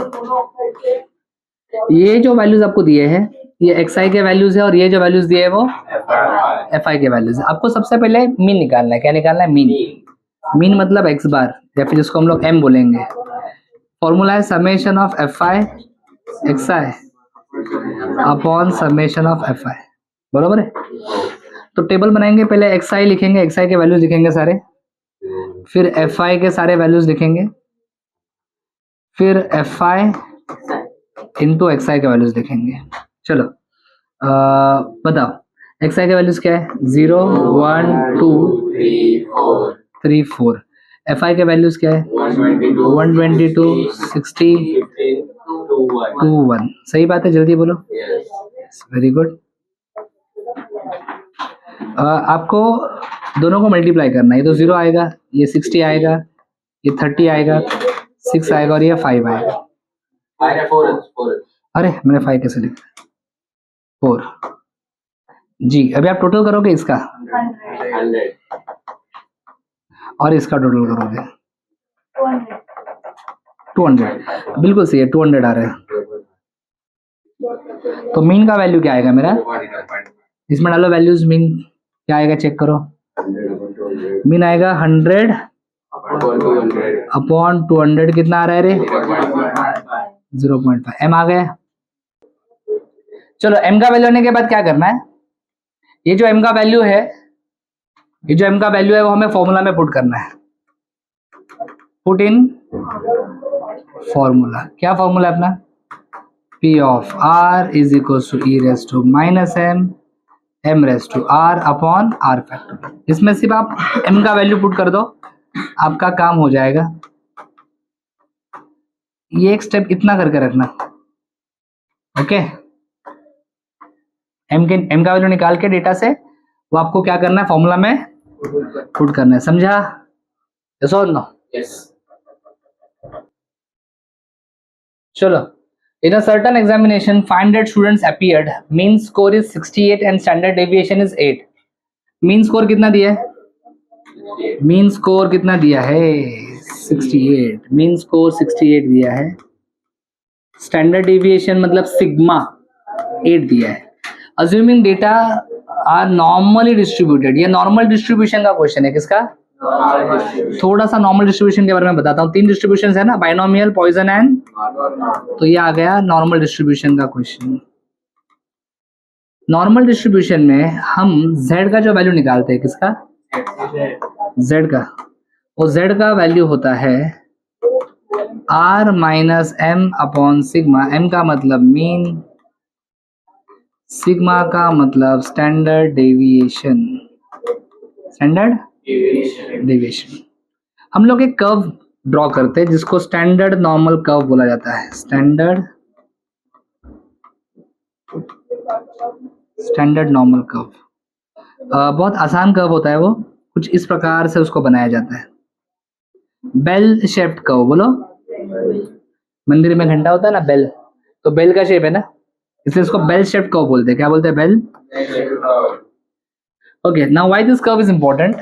ये जो वैल्यूज आपको दिए हैं ये एक्स के वैल्यूज है, और ये जो वैल्यूज दिए है वो एफ आई के वैल्यूज है। आपको सबसे पहले मीन निकालना है। क्या निकालना है? मीन। मीन मतलब एक्स बार, या फिर जिसको हम लोग एम बोलेंगे। फॉर्मूला है summation of F I x I upon summation of F I, बरोबर है। तो टेबल बनाएंगे, पहले एक्स आई लिखेंगे, एक्स आई के वैल्यूज लिखेंगे सारे, फिर एफ आई के सारे वैल्यूज लिखेंगे, फिर एफ आई इंटू एक्स आई के वैल्यूज लिखेंगे। चलो बताओ एक्स आई के वैल्यूज क्या है? 0 1 2 3 4। एफ आई के वैल्यूज क्या है? 122 60 2 1। सही बात है, जल्दी बोलो। Very good. आपको दोनों को मल्टीप्लाई करना है। ये तो 0 आएगा, ये 60 आएगा, ये 30 आएगा, 6 आएगा और ये 5 आएगा। अरे मैंने 5 कैसे लिखा? 4 जी। अभी आप टोटल करोगे इसका 100. और इसका टोटल करोगे 200। बिल्कुल सही है, 200 आ रहा है। तो मीन का वैल्यू क्या आएगा मेरा? इसमें डालो वैल्यूज, मीन क्या आएगा चेक करो। मीन आएगा 100 अपॉन 200। कितना आ रहा है रे? 0.5। एम आ गया। चलो एम का वैल्यू आने के बाद क्या करना है? ये जो एम का वैल्यू है, ये जो एम का वैल्यू है वो हमें फॉर्मूला में पुट करना है। Put in formula. क्या फॉर्मूला है अपना? P of R is equal to E raise to minus M M raise to R upon R factor. इसमें सिर्फ आप M का वैल्यू पुट कर दो, आपका काम हो जाएगा। ये एक स्टेप इतना करके रखना, ओके। M का वैल्यू निकाल के डेटा से वो आपको क्या करना है? फॉर्मूला में पुट करना है। समझा? यस और नो? चलो, in a certain examination 500 students appeared, mean score is 68 and standard deviation is 8। mean score कितना दिया है? mean score कितना दिया है? 68। mean score 68 दिया है। standard deviation मतलब सिग्मा 8 दिया है। assuming data are normally distributed, ये normal distribution का क्वेश्चन है। किसका? थोड़ा सा नॉर्मल डिस्ट्रीब्यूशन के बारे में बताता हूँ। 3 डिस्ट्रीब्यूशन है ना, बाइनोमियल, पॉइजन एंड, तो ये आ गया नॉर्मल डिस्ट्रीब्यूशन का क्वेश्चन। नॉर्मल डिस्ट्रीब्यूशन में हम z का जो वैल्यू निकालते हैं, किसका? z का। और z का वैल्यू होता है r minus m upon sigma. m का मतलब मीन, सिग्मा का मतलब स्टैंडर्ड डेविएशन। Standard deviation. हम लोग एक कर्व ड्रॉ करते हैं जिसको स्टैंडर्ड नॉर्मल कर्व बोला जाता है। स्टैंडर्ड नॉर्मल कर्व बहुत आसान कर्व होता है। वो कुछ इस प्रकार से उसको बनाया जाता है, बेल शेप्ड कर्व। बोलो, मंदिर में घंटा होता है ना, बेल, तो बेल का शेप है ना, इसलिए इसको बेल शेप्ड कर्व बोलते हैं। क्या बोलते हैं? Bell. Okay, now why this curve is important?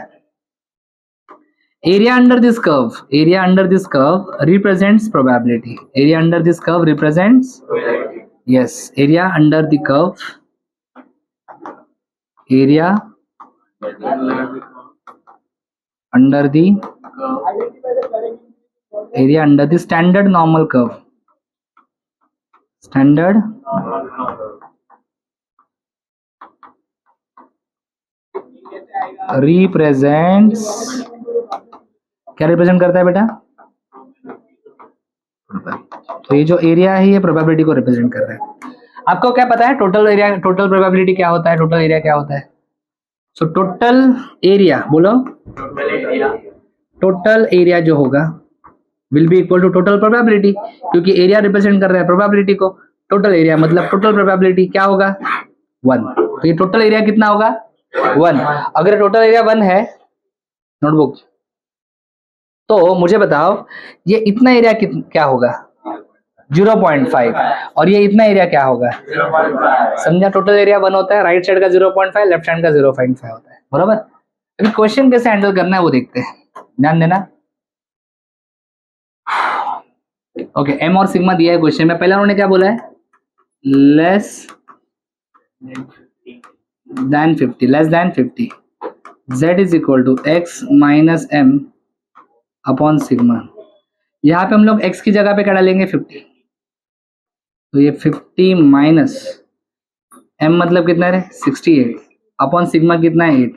area under this curve represents probability। area under this curve represents yes, area under the curve, area under the area under the standard normal curve, standard represents, क्या represent करता है बेटा? तो ये जो area है ये probability को रिप्रेजेंट कर रहा है। आपको क्या पता है टोटल एरिया, टोटल प्रोबेबिलिटी क्या होता है? टोटल एरिया क्या होता है? सो टोटल एरिया, बोलो, टोटल एरिया जो होगा will be equal to total probability, क्योंकि एरिया रिप्रेजेंट कर रहा है प्रोबेबिलिटी को। टोटल एरिया मतलब टोटल प्रोबेबिलिटी क्या होगा? 1। तो ये टोटल एरिया कितना होगा? 1। अगर टोटल एरिया 1 है, नोटबुक, तो मुझे बताओ ये इतना एरिया क्या होगा? 0.5। और ये इतना एरिया क्या होगा? समझा? टोटल एरिया 1 होता है, राइट साइड का 0.5, लेफ्ट हैंड का 0.5 होता है, बराबर। अभी क्वेश्चन कैसे हैंडल करना है वो देखते हैं, ध्यान देना। ओके, एम और सिग्मा दिया है क्वेश्चन में। पहला उन्होंने क्या बोला है? Less than 50, less than 50, z is equal to x minus m upon sigma. यहाँ पे हम लोग x की जगह पे क्या डालेंगे? 50। तो ये 50 माइनस m मतलब कितना है? 68 अपॉन सिग्मा कितना है? 8।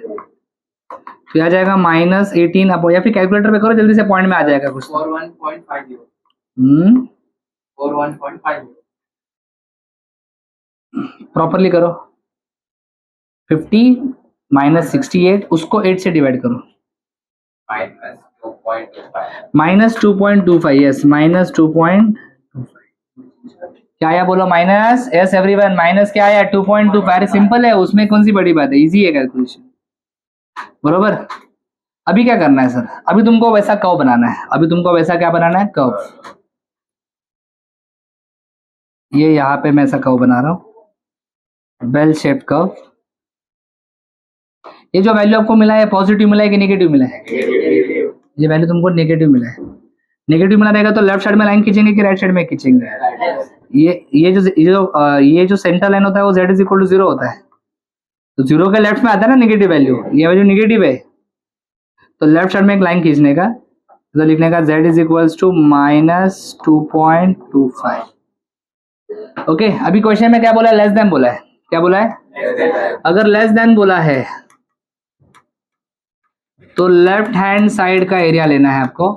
तो आ जाएगा माइनस 18 अपॉन, या फिर कैलकुलेटर पे करो जल्दी से, पॉइंट में आ जाएगा कुछ। 41.50 41.50 प्रॉपरली करो। 50 माइनस 68, उसको 8 से डिवाइड करो। Minus 2.25, yes, minus 2.25। क्या आया बोलो? माइनस, यस एवरीवन, माइनस क्या आया? 2.25। अरे सिंपल है, उसमें कौन सी बड़ी बात है, इजी है कैलकुलेशन, बरोबर। अभी क्या करना है सर? अभी तुमको वैसा कर्व बनाना है। अभी तुमको वैसा क्या बनाना है? कर्व। ये यहाँ पे मैं ऐसा कर्व बना रहा हूँ, बेल शेप कर्व। ये जो वैल्यू आपको मिला है पॉजिटिव मिला है कि नेगेटिव मिला है? ये वैल्यू तुमको नेगेटिव मिला है। नेगेटिव मिला रहेगा तो लेफ्ट साइड में लाइन खींचेंगे कि राइट साइड में खींचेंगे? ये जो सेंटर लाइन होता है वो z इज इक्वल टू 0 होता है। तो 0 के लेफ्ट में आता है ना नेगेटिव वैल्यू, ये वैल्यू नेगेटिव है, तो लेफ्ट साइड में एक लाइन खींचने का, तो लिखने का z is equal to minus 2.25। Okay, अभी क्वेश्चन में क्या बोला है? लेस देन बोला है। क्या बोला है? अगर लेस देन बोला है तो लेफ्ट हैंड साइड का एरिया लेना है आपको,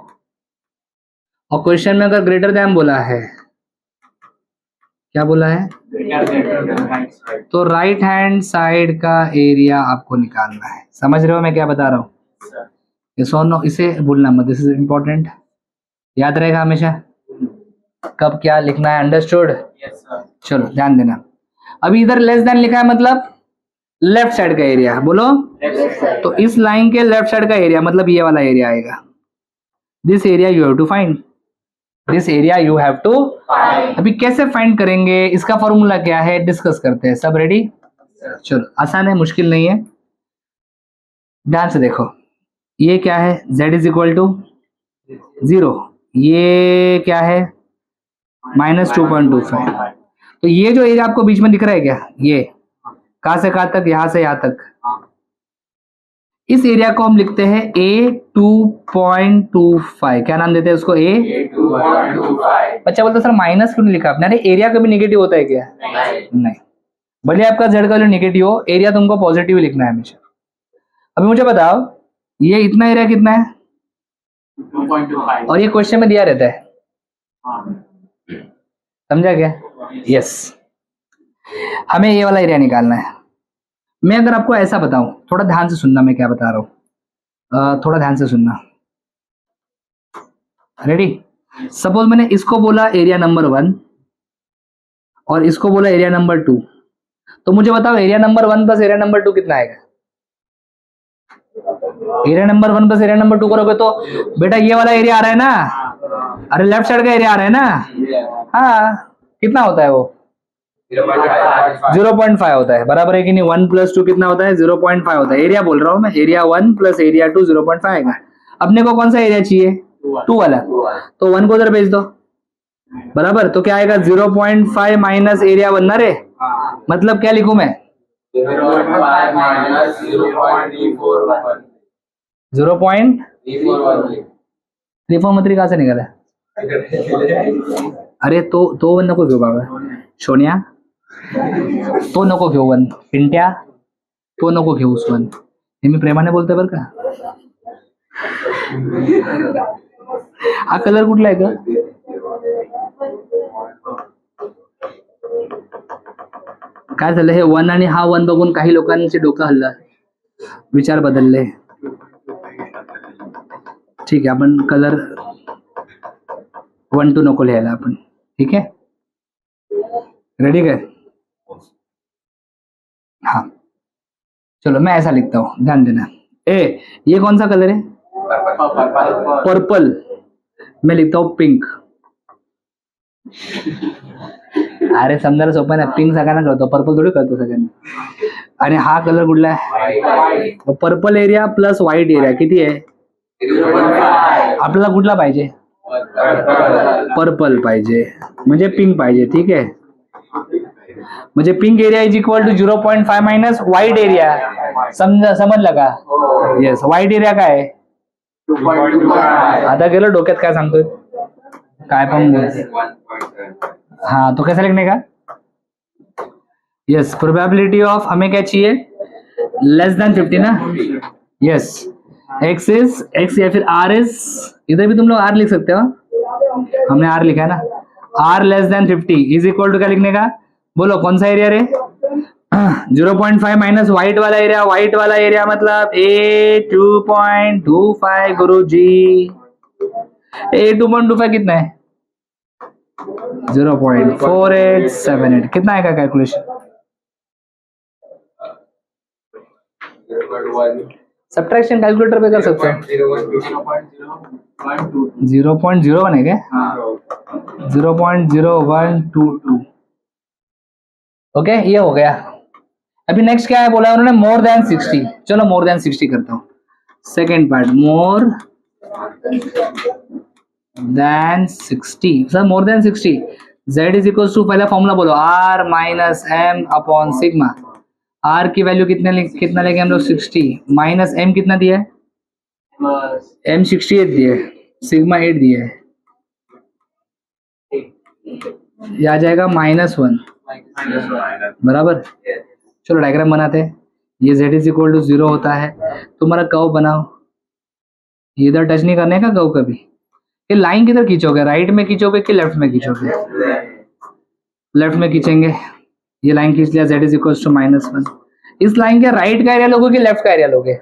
और क्वेश्चन में अगर ग्रेटर देन बोला है, क्या बोला है? तो राइट हैंड साइड का एरिया आपको निकालना है। समझ रहे हो मैं क्या बता रहा हूँ? ये सोनो, इसे भूलना मत, दिस इज इंपॉर्टेंट, याद रहेगा हमेशा कब क्या लिखना है। अंडरस्टूड? चलो ध्यान देना। अभी इधर लेस देन लिखा है मतलब लेफ्ट साइड का एरिया, बोलो। तो इस लाइन के लेफ्ट साइड का एरिया मतलब ये वाला एरिया आएगा। This area you have to find, this area you have to. अभी कैसे फाइंड करेंगे, इसका फॉर्मूला क्या है, डिस्कस करते हैं। सब रेडी? चलो, आसान है, मुश्किल नहीं है, ध्यान से देखो। ये क्या है? z is equal to 0। ये क्या है? माइनस 2.25। तो ये जो एरिया आपको बीच में दिख रहा है क्या, ये कहां से कहां तक? यहां से यहां तक। इस एरिया को हम लिखते हैं A2.25। क्या नाम देते हैं उसको? A2.25। बच्चा बोलता सर माइनस क्यों नहीं लिखा आपने? अरे एरिया कभी नेगेटिव होता है क्या? नहीं। भले आपका z का वैल्यू नेगेटिव हो, एरिया तुमको पॉजिटिव लिखना है हमेशा। अभी मुझे बताओ ये इतना एरिया कितना है? 2.25। और ये क्वेश्चन में दिया रहता है, समझा क्या? यस, हमें ये वाला एरिया निकालना है। मैं अगर आपको ऐसा बताऊं, थोड़ा ध्यान से सुनना मैं क्या बता रहा हूं, थोड़ा ध्यान से सुनना। रेडी? सपोज मैंने इसको बोला एरिया नंबर 1 और इसको बोला एरिया नंबर 2, तो मुझे बताओ area number 1 plus area number 2 कितना आएगा? Area number 1 plus area number 2 करोगे तो बेटा ये वाला एरिया आ रहा है ना, अरे लेफ्ट साइड का एरिया आ रहा है ना। हाँ, कितना होता है वो? 0.5 होता है, बराबर है कि नहीं? 1 प्लस 2 कितना होता है? 0.5 होता है। एरिया बोल रहा हूं मैं, एरिया 1 प्लस एरिया 2 0.5 आएगा। अपने को कौन सा एरिया चाहिए? 2 वाला, तो 1 को उधर भेज दो, बराबर, तो क्या आएगा 0.5 माइनस एरिया 1 ना रे, मतलब क्या लिखूं मैं 0.5 minus 0.341. 0.343 कहाँ से निकला? अरे तो वन नको घेऊ बाबा, सोनिया तो नको घेऊ वन, पिंट्या तो नको घेऊस वन, हे मी प्रेमाने बोलतोय बरं का. हा कलर कुठला आहे का? काय झालं, हे वन आणि हा वन बघून काही लोकांचे डोकं हल्लं, विचार बदलले. ठीक आहे, आपण कलर 1 2 नको लिहायला आपण, ठीक है, रेडी काय? हाँ चलो मैं ऐसा लिखता हूँ, ध्यान देना. ये कौन सा कलर है? पर्पल. मैं लिखता हूँ पिंक. अरे समजायला सोपं ना, पिंक सगळ्यांना कळतो, पर्पल थोडी कळतो सगळ्यांना. आणि हा कलर कुठला आहे? Purple area plus white area किती आहे? आपल्याला कुठला पाहिजे? पर्पल पाहिजे, म्हणजे पिंक पाहिजे, ठीक आहे. म्हणजे pink area is equal to 0.5 minus white area. समजलं का? येस, व्हाईट एरिया काय आहे? आता गेलो डोक्यात, काय सांगतोय काय पण बोलते. हाँ तो कैसा लिखने का? यस, प्रोबेबिलिटी ऑफ हमें क्या चाहिए? लेस देन 50 ना. यस, एक्स इज एक्स या फिर आर इज, इधर भी तुम लोग आर लिख सकते हो, हमने आर लिखा है ना. R less than 50 is equal to क्या लिखने का? बोलो कौन सा एरिया रे? 0.5 माइनस व्हाइट वाला एरिया. व्हाइट वाला एरिया मतलब ए 2.25 गुरु जी. ए 2.25 कितना है? 0.4878. कितना आएगा कैलकुलेशन? सब्ट्रैक्शन कैलकुलेटर पे कर सकते हो. 0.01 है क्या? 0.0122. ओके, ये हो गया. अभी नेक्स्ट क्या है बोला उन्होंने? More than 60. चलो मोर देन 60 करता हूँ. Second part, more than 60. Sir more than 60, z is equal to, पहला फॉर्मूला बोलो, r minus M upon sigma. r की वैल्यू कितना लेंगे हम लोग? 60 माइनस m कितना दिया है? m 68 दिया है, सिग्मा 8 दिया है, ये आ जाएगा -1 बराबर. चलो डायग्राम बनाते हैं. ये z इज इक्वल टू 0 होता है. तुम्हारा कर्व बनाओ, इधर टच नहीं करने का कर्व कभी. ये लाइन किधर खींचोगे? राइट में खींचोगे कि लेफ्ट में खींचोगे? लेफ्ट में खींचेंगे. ये लाइन खींच लिया, z इज इक्वल टू -1. इस लाइन के राइट का एरिया लोगे कि लेफ्ट का एरिया लोगे?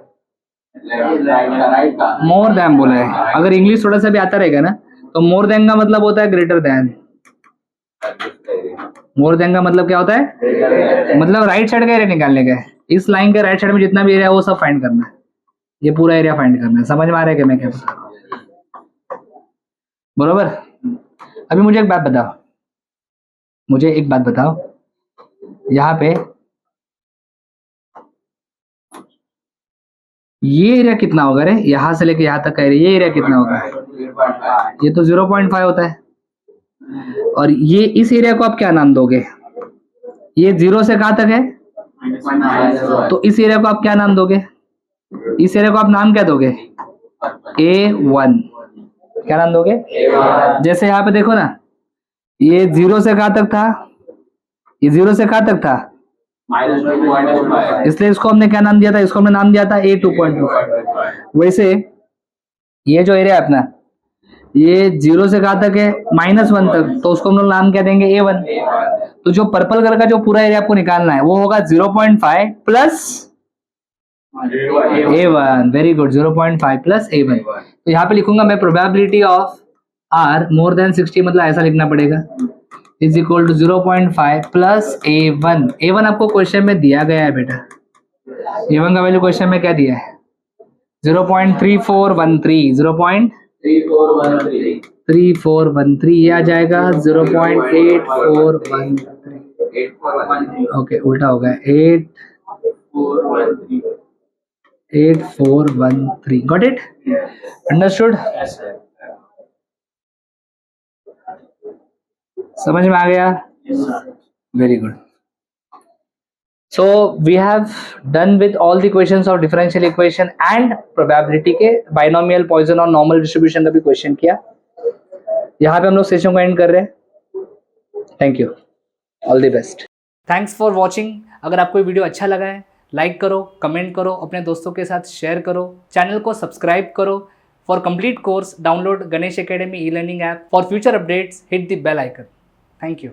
मोर देन बोला है. अगर इंग्लिश थोड़ा सा भी आता रहेगा ना, तो मोर देन का मतलब होता है ग्रेटर देन. मोर देन का मतलब क्या होता है? मतलब राइट साइड का एरिया निकालने का है. इस लाइन के राइट साइड में जितना भी एरिया है वो सब फाइंड करना है. ये पूरा एरिया फाइंड करना है. समझ में आ रहा है कि मैं क्या बता रहा हूँ? बरोबर. अभी मुझे एक बात बताओ, यहाँ पे ये एरिया कितना होगा रे? यहाँ से लेके यहाँ तक का एरिया, ये एरिया कितना होगा? ये तो 0.5 होता है. और ये इस एरिया को आप क्या नाम दोगे? ये 0 से कहाँ तक है, तो इस एरिया को आप क्या नाम दोगे? इस एरिया को आप नाम क्या दोगे? A1. क्या नाम दोगे? जैसे यहाँ पे देखो ना, ये 0 से कहाँ तक था? ये 0 से कहाँ तक था? इसलिए इसको हमने क्या नाम दिया था? इसको हमने नाम दिया था A2.25. वैसे ये जो एरिया है अपना, ये 0 से कहाँ तक है? -1 तक, तो उसको हम लोग नाम क्या देंगे? A1. तो जो पर्पल कलर का जो पूरा एरिया आपको निकालना है वो होगा 0.5 plus A1. Very good, 0.5 plus A1. तो यहाँ पे लिखूंगा मैं probability of R more than 60, मतलब ऐसा लिखना पड़ेगा, is equal to 0.5 plus A1. A1 आपको क्वेश्चन में दिया गया है बेटा. A1 का वैल्यू क्वेश्चन में क्या दिया है? 0.3413. 0.3413 ये आ जाएगा 0.8413. ओके, उल्टा हो गया. 8413. Got it? अंडरस्टूड? समझ में आ गया? Very good. So we have done with all the questions of differential equation and probability के binomial, Poisson और normal distribution का भी क्वेश्चन किया. यहाँ पे हम लोग सेशन को एंड कर रहे हैं. Thank you, all the best. Thanks for watching. अगर आपको वीडियो अच्छा लगा है, लाइक करो, कमेंट करो, अपने दोस्तों के साथ शेयर करो, चैनल को सब्सक्राइब करो. For complete course download Ganesh academy e learning app. For future updates hit the bell icon. Thank you.